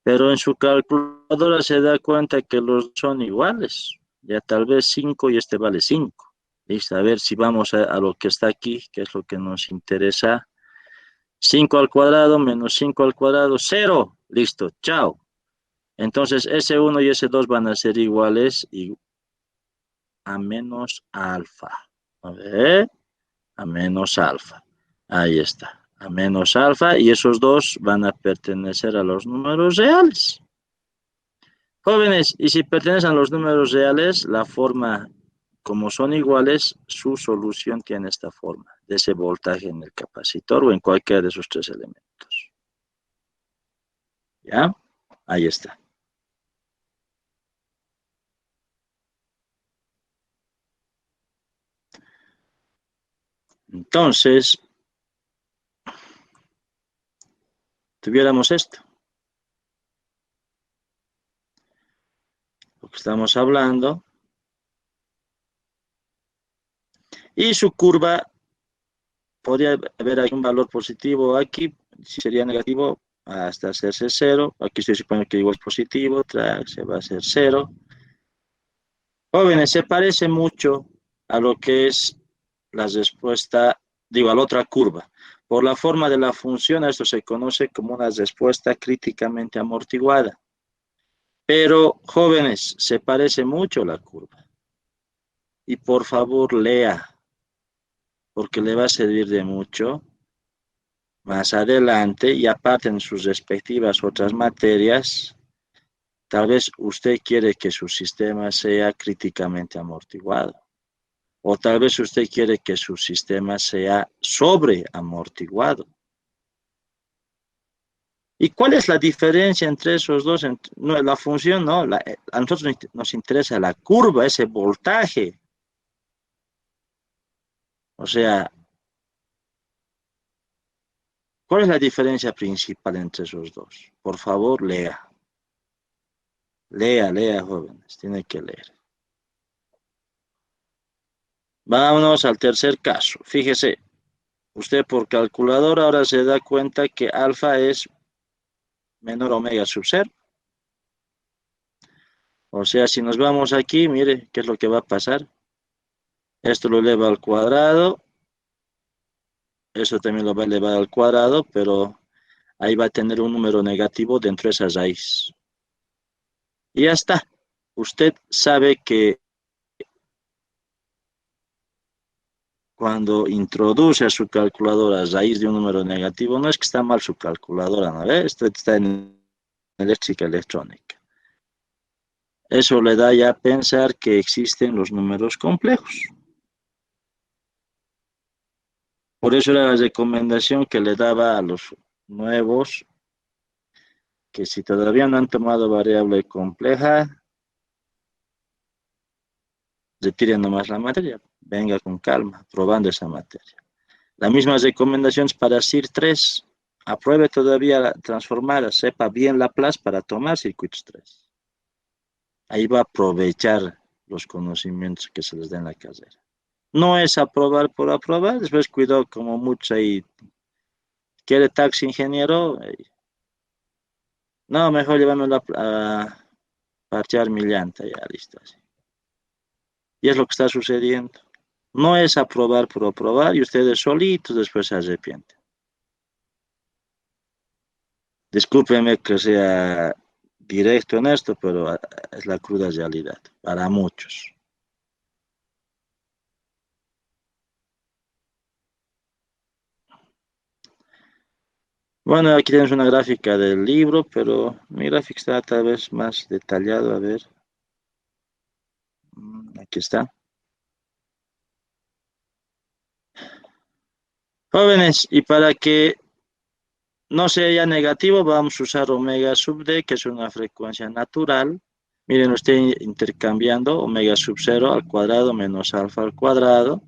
pero en su calculadora se da cuenta que los son iguales. Ya tal vez 5 y este vale 5. Listo, a ver si vamos a lo que está aquí, que es lo que nos interesa. 5 al cuadrado menos 5 al cuadrado, 0. Listo, chao. Entonces, S1 y S2 van a ser iguales y a menos alfa. A ver, a menos alfa. Ahí está, a menos alfa, y esos dos van a pertenecer a los números reales. Jóvenes, y si pertenecen a los números reales, la forma, como son iguales, su solución tiene esta forma, de ese voltaje en el capacitor o en cualquiera de esos tres elementos. ¿Ya? Ahí está. Entonces, tuviéramos esto. Lo que estamos hablando. Y su curva, podría haber aquí un valor positivo aquí, si sería negativo, hasta hacerse 0. Aquí estoy suponiendo que igual es positivo, se va a hacer 0. Jóvenes, se parece mucho a lo que es la respuesta, digo, a la otra curva. Por la forma de la función, esto se conoce como una respuesta críticamente amortiguada. Pero, jóvenes, se parece mucho la curva. Y por favor, lea, porque le va a servir de mucho más adelante, y aparte en sus respectivas otras materias. Tal vez usted quiere que su sistema sea críticamente amortiguado. O tal vez usted quiere que su sistema sea sobreamortiguado. ¿Y cuál es la diferencia entre esos dos? No, la función, no. A nosotros nos interesa la curva, ese voltaje. O sea, ¿cuál es la diferencia principal entre esos dos? Por favor, lea. Lea, jóvenes. Tiene que leer. Vámonos al tercer caso. Fíjese, usted por calculadora ahora se da cuenta que alfa es menor omega sub 0. O sea, si nos vamos aquí, mire, ¿qué es lo que va a pasar? Esto lo eleva al cuadrado. Eso también lo va a elevar al cuadrado, pero ahí va a tener un número negativo dentro de esa raíz. Y ya está. Usted sabe que cuando introduce a su calculadora raíz de un número negativo, no es que está mal su calculadora, ¿no? Esto está en eléctrica electrónica. Eso le da ya a pensar que existen los números complejos. Por eso era la recomendación que le daba a los nuevos, que si todavía no han tomado variable compleja, retiren nomás la materia, venga con calma, probando esa materia. La misma recomendación es para CIR 3, apruebe todavía la transformada, sepa bien Laplace para tomar circuitos 3. Ahí va a aprovechar los conocimientos que se les da en la carrera. No es aprobar por aprobar, después cuidado como mucho ahí. ¿Quiere taxi ingeniero? No, mejor llévamelo a parchear mi llanta, ya listo. Así. Y es lo que está sucediendo. No es aprobar por aprobar y ustedes solitos después se arrepienten. Discúlpenme que sea directo en esto, pero es la cruda realidad para muchos. Bueno, aquí tenemos una gráfica del libro, pero mi gráfica está tal vez más detallado. A ver. Aquí está. Jóvenes, y para que no sea negativo, vamos a usar omega sub d, que es una frecuencia natural. Miren, usted intercambiando omega sub 0 al cuadrado menos alfa al cuadrado.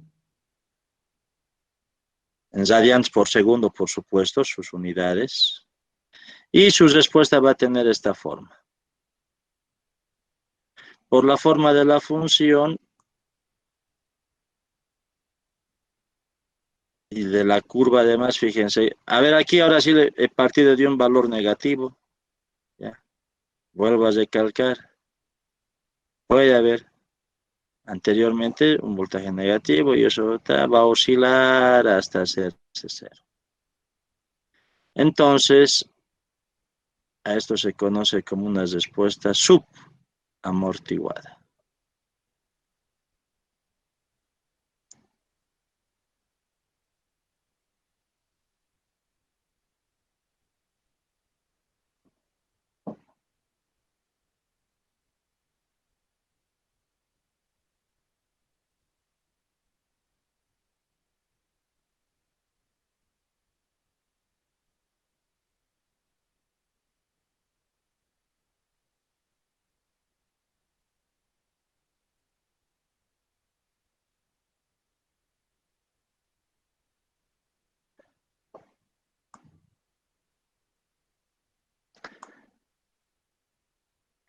En radians por segundo, por supuesto, sus unidades. Y su respuesta va a tener esta forma. Por la forma de la función y de la curva además, fíjense. A ver, aquí ahora sí he partido de un valor negativo. ¿Ya? Vuelvo a recalcar. Puede haber anteriormente un voltaje negativo y eso va a oscilar hasta hacerse cero. Entonces, a esto se conoce como una respuesta subamortiguada.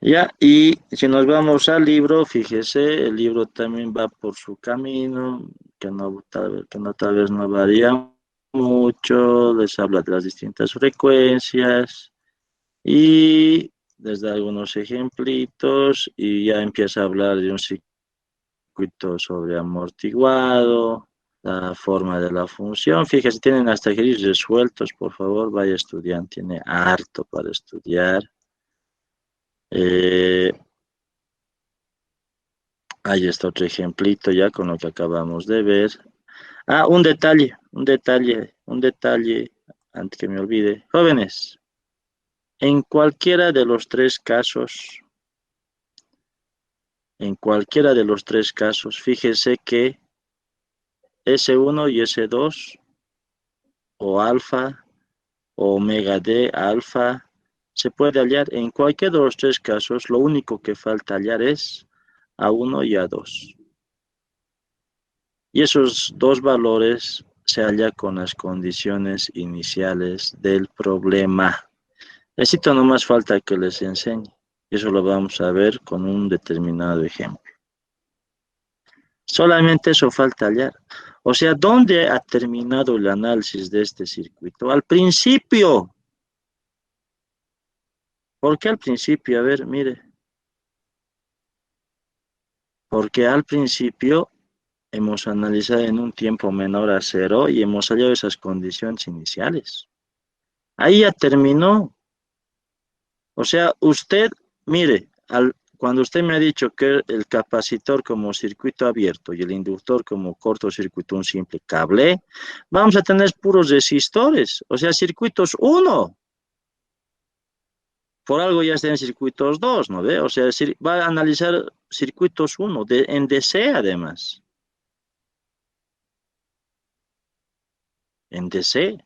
Ya, y si nos vamos al libro, fíjese, el libro también va por su camino, tal vez no varía mucho, les habla de las distintas frecuencias y les da algunos ejemplitos y ya empieza a hablar de un circuito sobreamortiguado, la forma de la función. Fíjese, tienen hasta ejercicios resueltos, por favor, vaya estudiando, tiene harto para estudiar. Ahí está otro ejemplito ya con lo que acabamos de ver. Ah, un detalle, antes que me olvide. Jóvenes, en cualquiera de los tres casos, fíjese que S1 y S2, o alfa, o omega D, alfa, se puede hallar en cualquiera de los tres casos. Lo único que falta hallar es A1 y A2. Y esos dos valores se hallan con las condiciones iniciales del problema. Necesito nomás falta que les enseñe. Y eso lo vamos a ver con un determinado ejemplo. Solamente eso falta hallar. O sea, ¿dónde ha terminado el análisis de este circuito? Al principio. ¿Por qué al principio? A ver, mire. Porque al principio hemos analizado en un tiempo menor a cero y hemos hallado esas condiciones iniciales. Ahí ya terminó. O sea, usted, mire, cuando usted me ha dicho que el capacitor como circuito abierto y el inductor como cortocircuito, un simple cable, vamos a tener puros resistores, o sea, circuitos 1. Por algo ya está en circuitos 2, ¿no ve? O sea, va a analizar circuitos 1, en DC además. En DC.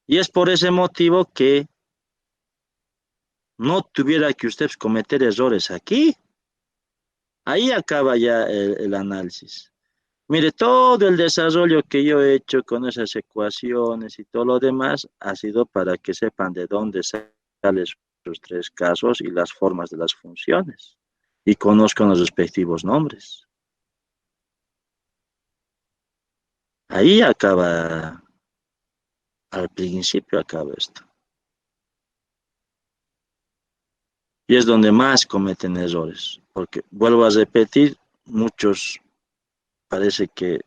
Y es por ese motivo que no tuviera que usted cometer errores aquí. Ahí acaba ya el análisis. Mire, todo el desarrollo que yo he hecho con esas ecuaciones y todo lo demás ha sido para que sepan de dónde salen esos tres casos y las formas de las funciones y conozcan los respectivos nombres. Ahí acaba, al principio acaba esto. Y es donde más cometen errores, porque vuelvo a repetir, muchos parece que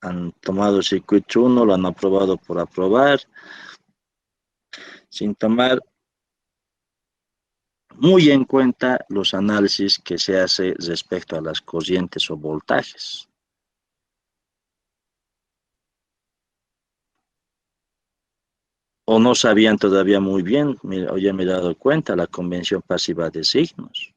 han tomado el circuito 1, lo han aprobado por aprobar, sin tomar muy en cuenta los análisis que se hace respecto a las corrientes o voltajes. O no sabían todavía muy bien, hoy me he dado cuenta, la convención pasiva de signos.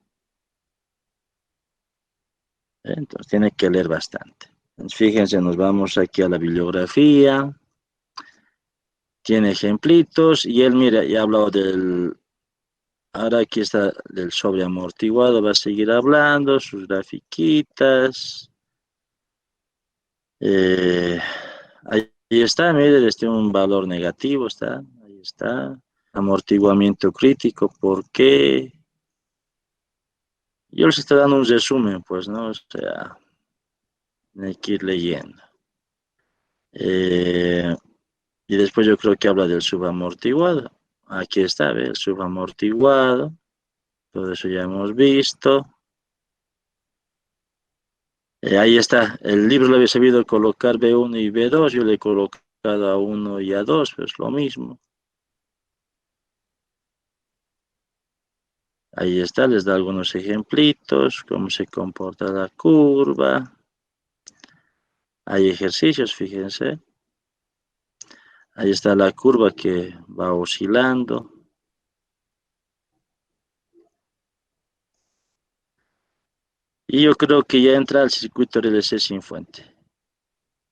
Entonces tiene que leer bastante. Entonces, fíjense, nos vamos aquí a la bibliografía. Tiene ejemplitos y él, mira, ya ha hablado del Ahora aquí está del sobreamortiguado, va a seguir hablando, sus grafiquitas. Ahí está, mire, este un valor negativo, está, ahí está. Amortiguamiento crítico, ¿por qué? Yo les estoy dando un resumen, pues, ¿no? O sea, hay que ir leyendo. Y después yo creo que habla del subamortiguado. Aquí está, ¿ve? El subamortiguado. Todo eso ya hemos visto. Ahí está. El libro le había sabido colocar B1 y B2. Yo le he colocado a 1 y a 2, pues lo mismo. Ahí está, les da algunos ejemplitos, cómo se comporta la curva. Hay ejercicios, fíjense. Ahí está la curva que va oscilando. Y yo creo que ya entra al circuito RLC sin fuente,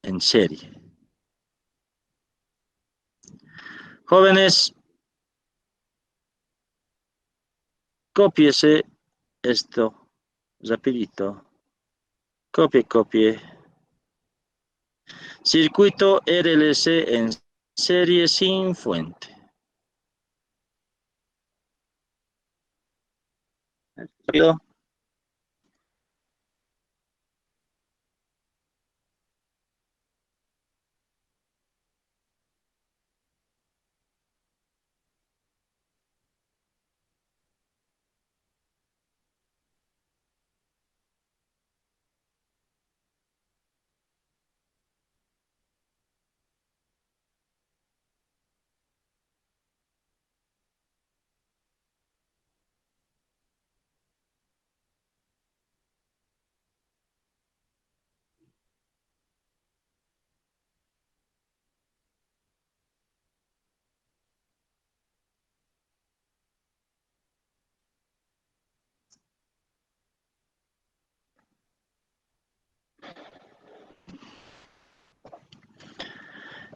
en serie. Jóvenes, cópiese esto, rapidito. Copie. Circuito RLC en serie sin fuente. Rápido.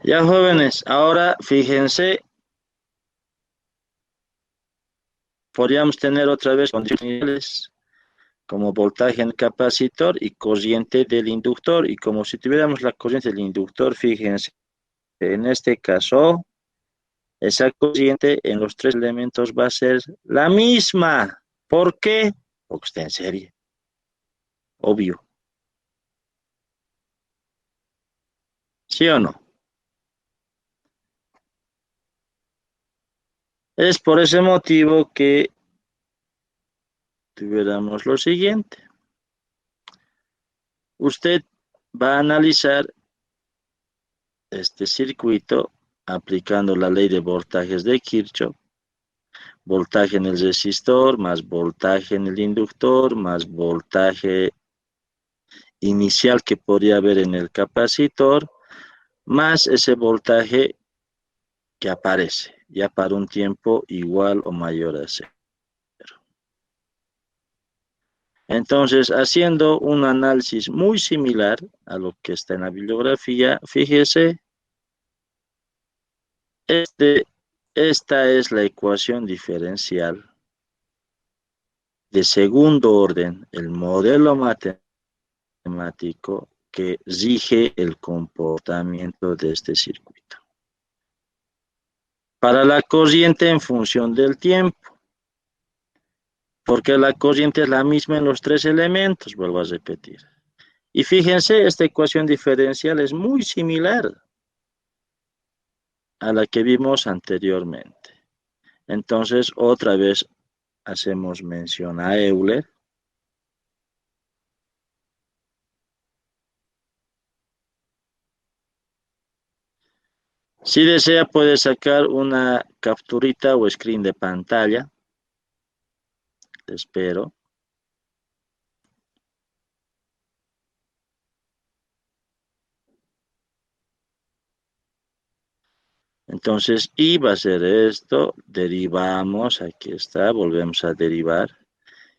Ya jóvenes, ahora fíjense, podríamos tener otra vez condiciones como voltaje en el capacitor y corriente del inductor. Y como si tuviéramos la corriente del inductor, fíjense, en este caso, esa corriente en los tres elementos va a ser la misma. ¿Por qué? Porque está en serie. Obvio. ¿Sí o no? Es por ese motivo que tuviéramos lo siguiente. Usted va a analizar este circuito aplicando la ley de voltajes de Kirchhoff. Voltaje en el resistor, más voltaje en el inductor, más voltaje inicial que podría haber en el capacitor, más ese voltaje que aparece ya para un tiempo igual o mayor a cero. Entonces, haciendo un análisis muy similar a lo que está en la bibliografía, fíjese, esta es la ecuación diferencial de segundo orden, el modelo matemático que rige el comportamiento de este circuito. Para la corriente en función del tiempo, porque la corriente es la misma en los tres elementos, vuelvo a repetir. Y fíjense, esta ecuación diferencial es muy similar a la que vimos anteriormente. Entonces, otra vez hacemos mención a Euler. Si desea, puede sacar una capturita o screen de pantalla. Espero. Entonces, y va a ser esto, derivamos, aquí está, volvemos a derivar.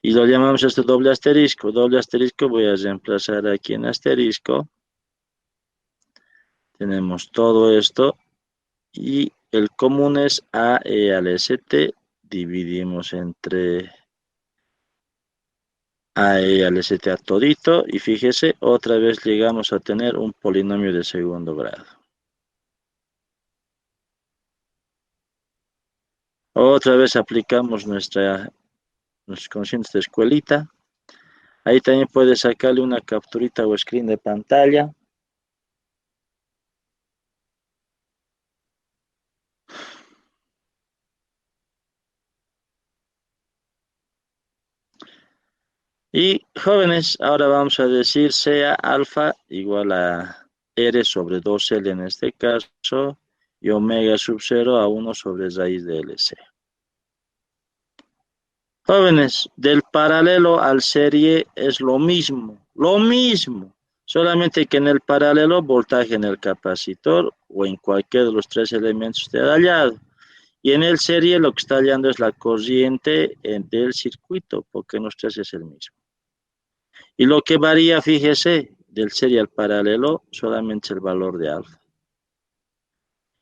Y lo llamamos este doble asterisco. Doble asterisco voy a reemplazar aquí en asterisco. Tenemos todo esto. Y el común es AE al ST dividimos entre A y al STA todito, y fíjese, otra vez llegamos a tener un polinomio de segundo grado. Otra vez aplicamos nuestros conocidos de escuelita. Ahí también puede sacarle una capturita o screen de pantalla. Y jóvenes, ahora vamos a decir sea alfa igual a R sobre 2L en este caso, y omega sub 0 a 1 sobre raíz de LC. Jóvenes, del paralelo al serie es lo mismo, solamente que en el paralelo voltaje en el capacitor o en cualquiera de los tres elementos del hallado. Y en el serie lo que está hallando es la corriente del circuito, porque en los tres es el mismo. Y lo que varía, fíjese, del serie al paralelo, solamente el valor de alfa.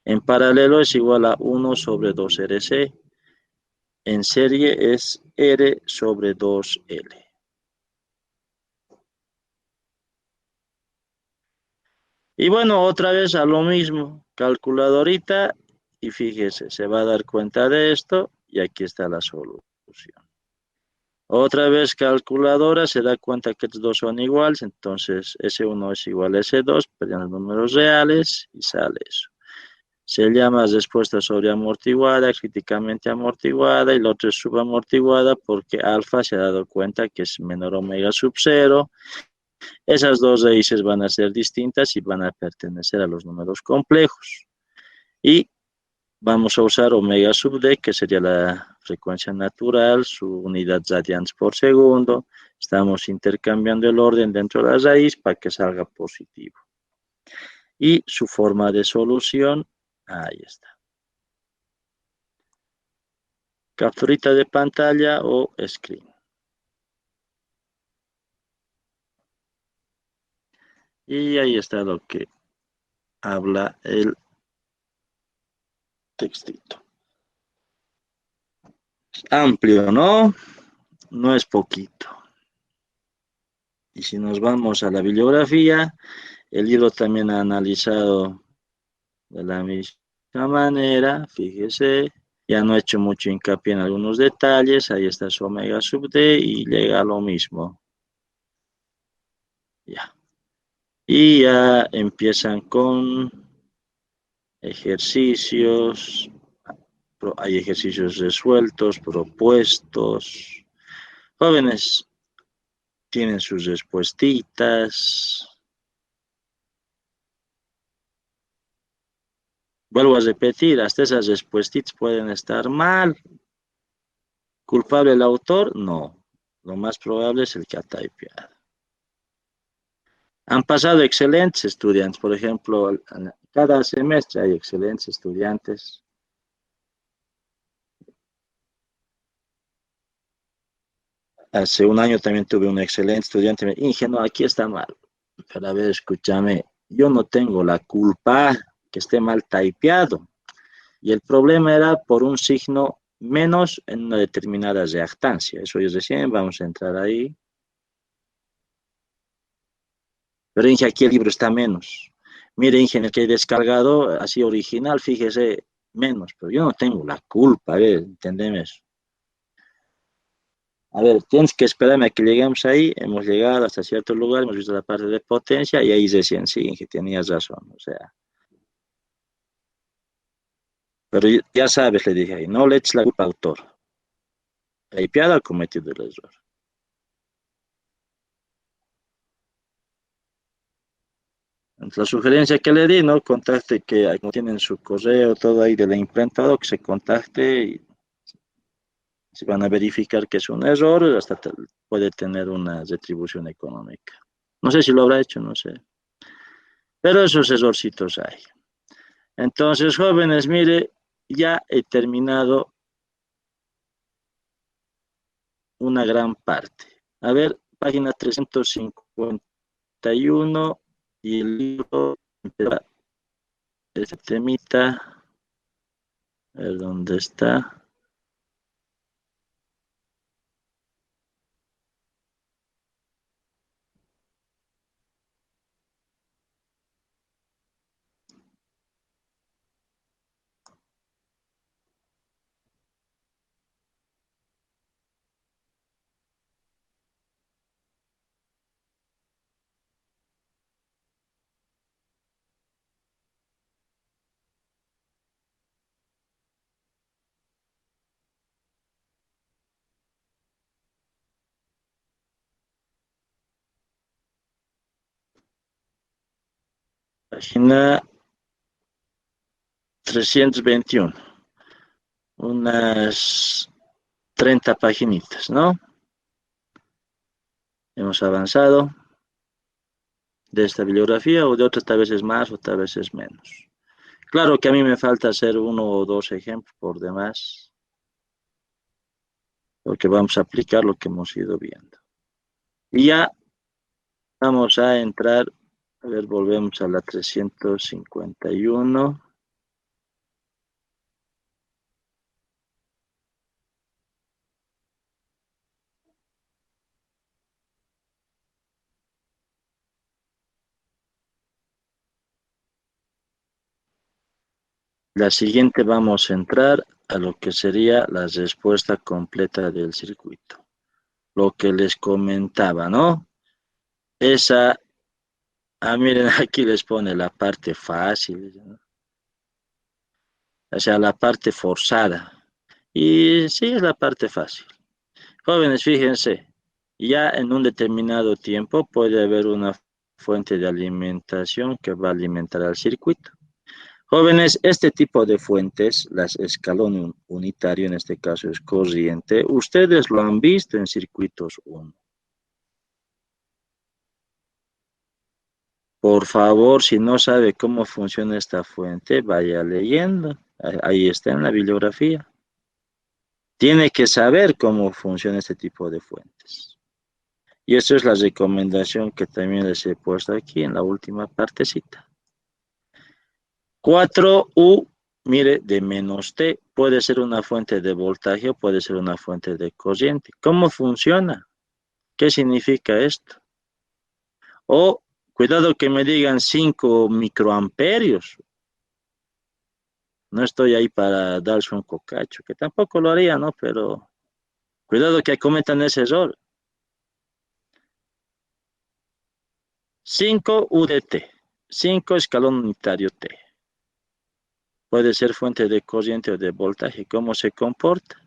En paralelo es igual a 1 sobre 2RC. En serie es R sobre 2L. Y bueno, otra vez a lo mismo, calculadorita, y fíjese, se va a dar cuenta de esto, y aquí está la solución. Otra vez calculadora, se da cuenta que estos dos son iguales, entonces S1 es igual a S2, pero los números reales, y sale eso. Se llama respuesta sobre amortiguada, críticamente amortiguada, y la otra es subamortiguada porque alfa se ha dado cuenta que es menor omega sub 0. Esas dos raíces van a ser distintas y van a pertenecer a los números complejos. Y vamos a usar omega sub d, que sería la frecuencia natural, su unidad radians por segundo. Estamos intercambiando el orden dentro de la raíz para que salga positivo. Y su forma de solución, ahí está. Capturita de pantalla o screen. Y ahí está lo que habla el textito. Es amplio, ¿no? No es poquito. Y si nos vamos a la bibliografía, el libro también ha analizado de la misma manera, fíjese, ya no he hecho mucho hincapié en algunos detalles, ahí está su omega sub d y llega a lo mismo. Ya. Y ya empiezan con ejercicios, hay ejercicios resueltos, propuestos. Jóvenes tienen sus respuestas. Vuelvo a repetir, hasta esas respuestas pueden estar mal. ¿Culpable el autor? No. Lo más probable es el que ha typeado. Han pasado excelentes estudiantes. Por ejemplo, cada semestre hay excelentes estudiantes. Hace un año también tuve un excelente estudiante. Ingenuo, aquí está mal. Pero a ver, escúchame. Yo no tengo la culpa que esté mal typeado. Y el problema era por un signo menos en una determinada reactancia. Eso es recién, vamos a entrar ahí. Pero Inge, aquí el libro está menos. Mire, Inge, el que he descargado, así original, fíjese, menos. Pero yo no tengo la culpa, a ver, entendeme eso. A ver, tienes que esperarme a que lleguemos ahí. Hemos llegado hasta cierto lugar, hemos visto la parte de potencia y ahí recién sí, Inge, tenías razón. O sea, pero ya sabes, le dije ahí, no le eches la culpa al autor. El piada ha cometido el error. La sugerencia que le di, ¿no? Contacte que como tienen su correo, todo ahí de la imprenta, que se contacte y se van a verificar que es un error, hasta puede tener una retribución económica. No sé si lo habrá hecho, no sé. Pero esos errorcitos hay. Entonces, jóvenes, mire, ya he terminado una gran parte. A ver, página 351 y el libro, este temita, a ver dónde está. Página 321. Unas 30 paginitas, ¿no? Hemos avanzado de esta bibliografía o de otras tal vez es más o tal vez es menos. Claro que a mí me falta hacer uno o dos ejemplos por demás, porque vamos a aplicar lo que hemos ido viendo. Y ya vamos a entrar, a ver, volvemos a la 351. La siguiente vamos a entrar a lo que sería la respuesta completa del circuito. Lo que les comentaba, ¿no? Esa, miren, aquí les pone la parte fácil, ¿no? O sea, la parte forzada. Y sí, es la parte fácil. Jóvenes, fíjense, ya en un determinado tiempo puede haber una fuente de alimentación que va a alimentar al circuito. Jóvenes, este tipo de fuentes, las escalón unitario, en este caso es corriente, ustedes lo han visto en circuitos 1. Por favor, si no sabe cómo funciona esta fuente, vaya leyendo. Ahí está en la bibliografía. Tiene que saber cómo funciona este tipo de fuentes. Y eso es la recomendación que también les he puesto aquí en la última partecita. 4U, mire, de menos T, puede ser una fuente de voltaje o puede ser una fuente de corriente. ¿Cómo funciona? ¿Qué significa esto? O, cuidado que me digan 5 microamperios. No estoy ahí para darse un cocacho, que tampoco lo haría, ¿no? Pero cuidado que cometan ese error. 5 UDT, 5 escalón unitario T. Puede ser fuente de corriente o de voltaje. ¿Cómo se comporta?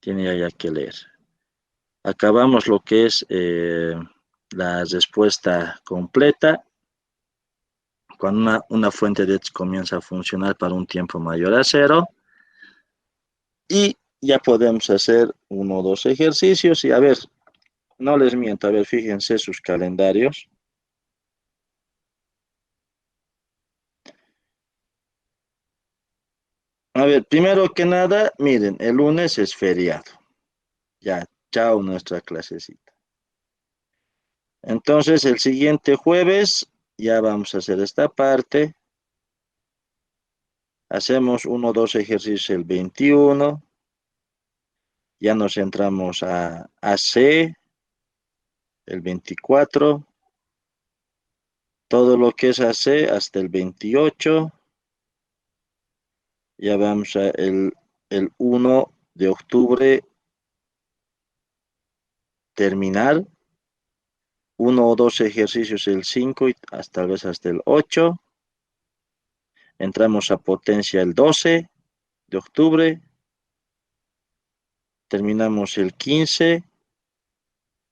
Tiene ya que leer. Acabamos lo que es la respuesta completa. Cuando una fuente de comienza a funcionar para un tiempo mayor a 0. Y ya podemos hacer 1 o 2 ejercicios. Y a ver, no les miento, a ver, fíjense sus calendarios. A ver, primero que nada, miren, el lunes es feriado. Ya, chao nuestra clasecita. Entonces, el siguiente jueves, ya vamos a hacer esta parte. Hacemos 1 o 2 ejercicios el 21. Ya nos entramos a AC, el 24. Todo lo que es AC hasta el 28. Ya vamos a el 1 de octubre terminar. 1 o 2 ejercicios el 5 y tal vez hasta el 8. Entramos a potencia el 12 de octubre. Terminamos el 15.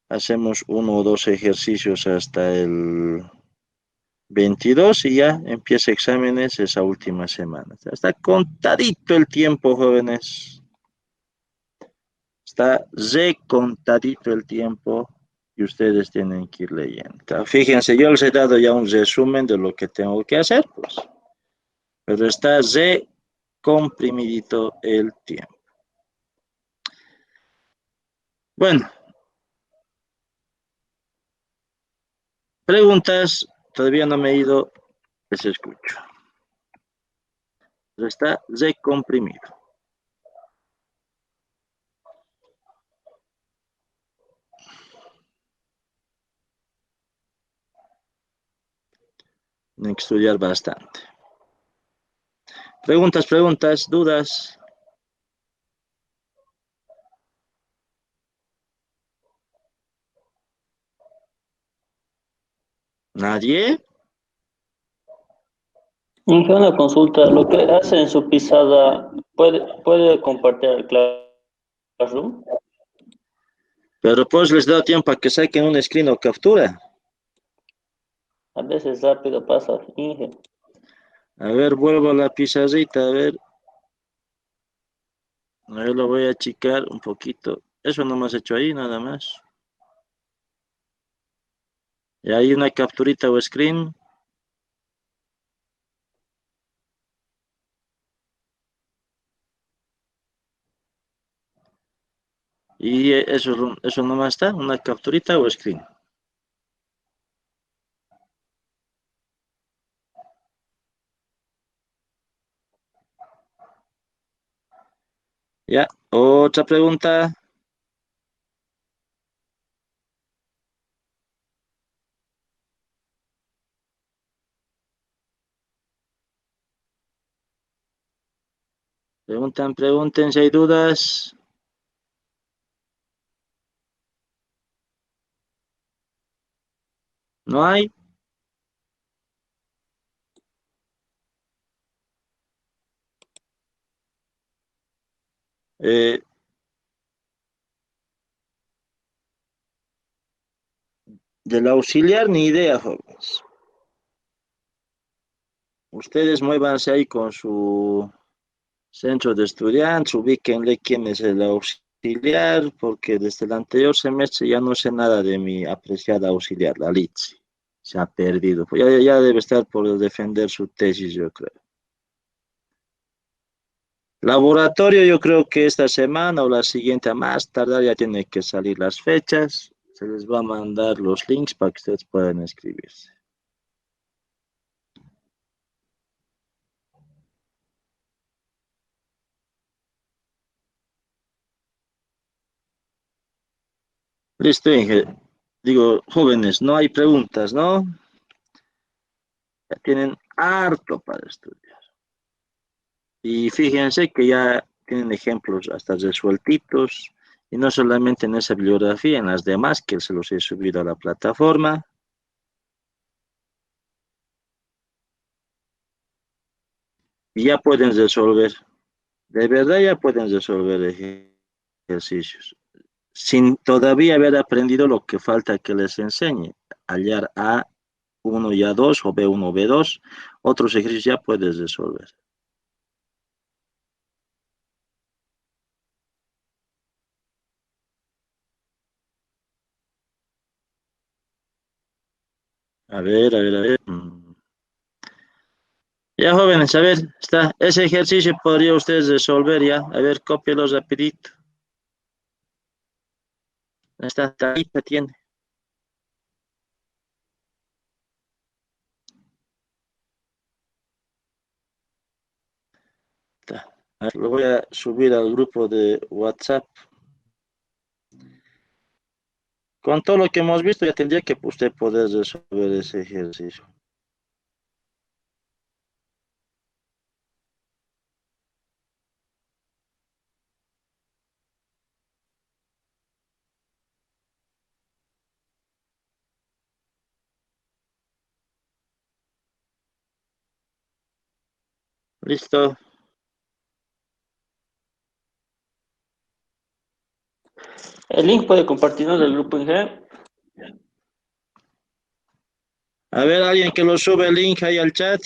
Hacemos 1 o 2 ejercicios hasta el 22 y ya empieza exámenes esa última semana. Está contadito el tiempo, jóvenes. Está recontadito el tiempo y ustedes tienen que ir leyendo. Fíjense, yo les he dado ya un resumen de lo que tengo que hacer, pues. Pero está recomprimidito el tiempo. Bueno. Preguntas, todavía no me he ido, les escucho. Pero está recomprimido. Tienen que estudiar bastante. Preguntas, dudas. ¿Nadie? Inge, una consulta. Lo que hace en su pisada, ¿puede compartir el Classroom? Pero pues les da tiempo a que saquen un screen o captura. A veces rápido pasa, Inge. A ver, vuelvo a la pizarrita, a ver. Yo lo voy a achicar un poquito. Eso no me has hecho ahí, nada más. Y hay una capturita o screen. Y eso nomás está, una capturita o screen. Ya, otra pregunta. Pregunten si hay dudas. ¿No hay? Eh, del auxiliar ni idea, jóvenes. Ustedes muévanse ahí con su centro de estudiantes, ubíquenle quién es el auxiliar, porque desde el anterior semestre ya no sé nada de mi apreciada auxiliar, la Litsi. Se ha perdido. Pues ya debe estar por defender su tesis, yo creo. Laboratorio, yo creo que esta semana o la siguiente a más tardar ya tienen que salir las fechas. Se les va a mandar los links para que ustedes puedan inscribirse. Listo, Inge. Digo, jóvenes, no hay preguntas, ¿no? Ya tienen harto para estudiar. Y fíjense que ya tienen ejemplos hasta resueltitos, y no solamente en esa bibliografía, en las demás que se los he subido a la plataforma. Y ya pueden resolver, de verdad ya pueden resolver ejercicios, sin todavía haber aprendido lo que falta que les enseñe, hallar A1 y A2 o B1 o B2, otros ejercicios ya puedes resolver. A ver, a ver, a ver. Ya jóvenes, a ver, está, ese ejercicio podría ustedes resolver ya. A ver, cópielo rapidito. Esta tarita tiene. Está. A ver, lo voy a subir al grupo de WhatsApp. Con todo lo que hemos visto, ya tendría que usted poder resolver ese ejercicio. Listo. El link puede compartirnos del grupo Inge. A ver, alguien que lo sube el link ahí al chat.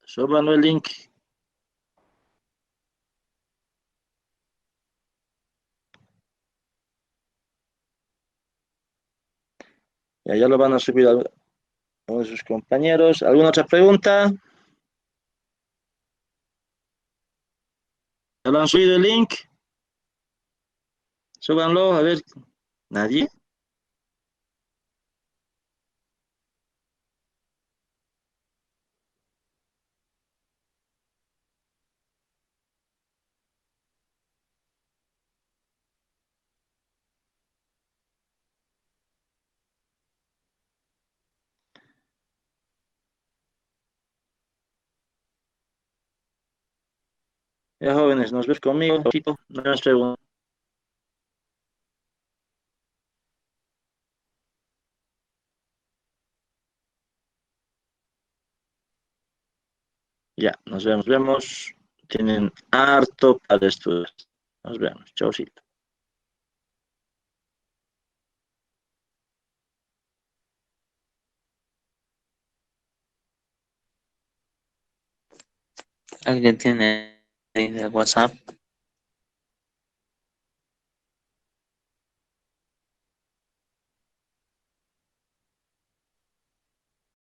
Súbanlo el link. Ya lo van a subir a uno de sus compañeros. ¿Alguna otra pregunta? ¿Ya lo han subido el link? Súbanlo, a ver. ¿Nadie? Ya jóvenes, nos ves conmigo. Chito, no nos preguntan. Ya, nos vemos. tienen harto para estudiar. Nos vemos. Chaucito. ¿Alguien tiene ahí de WhatsApp?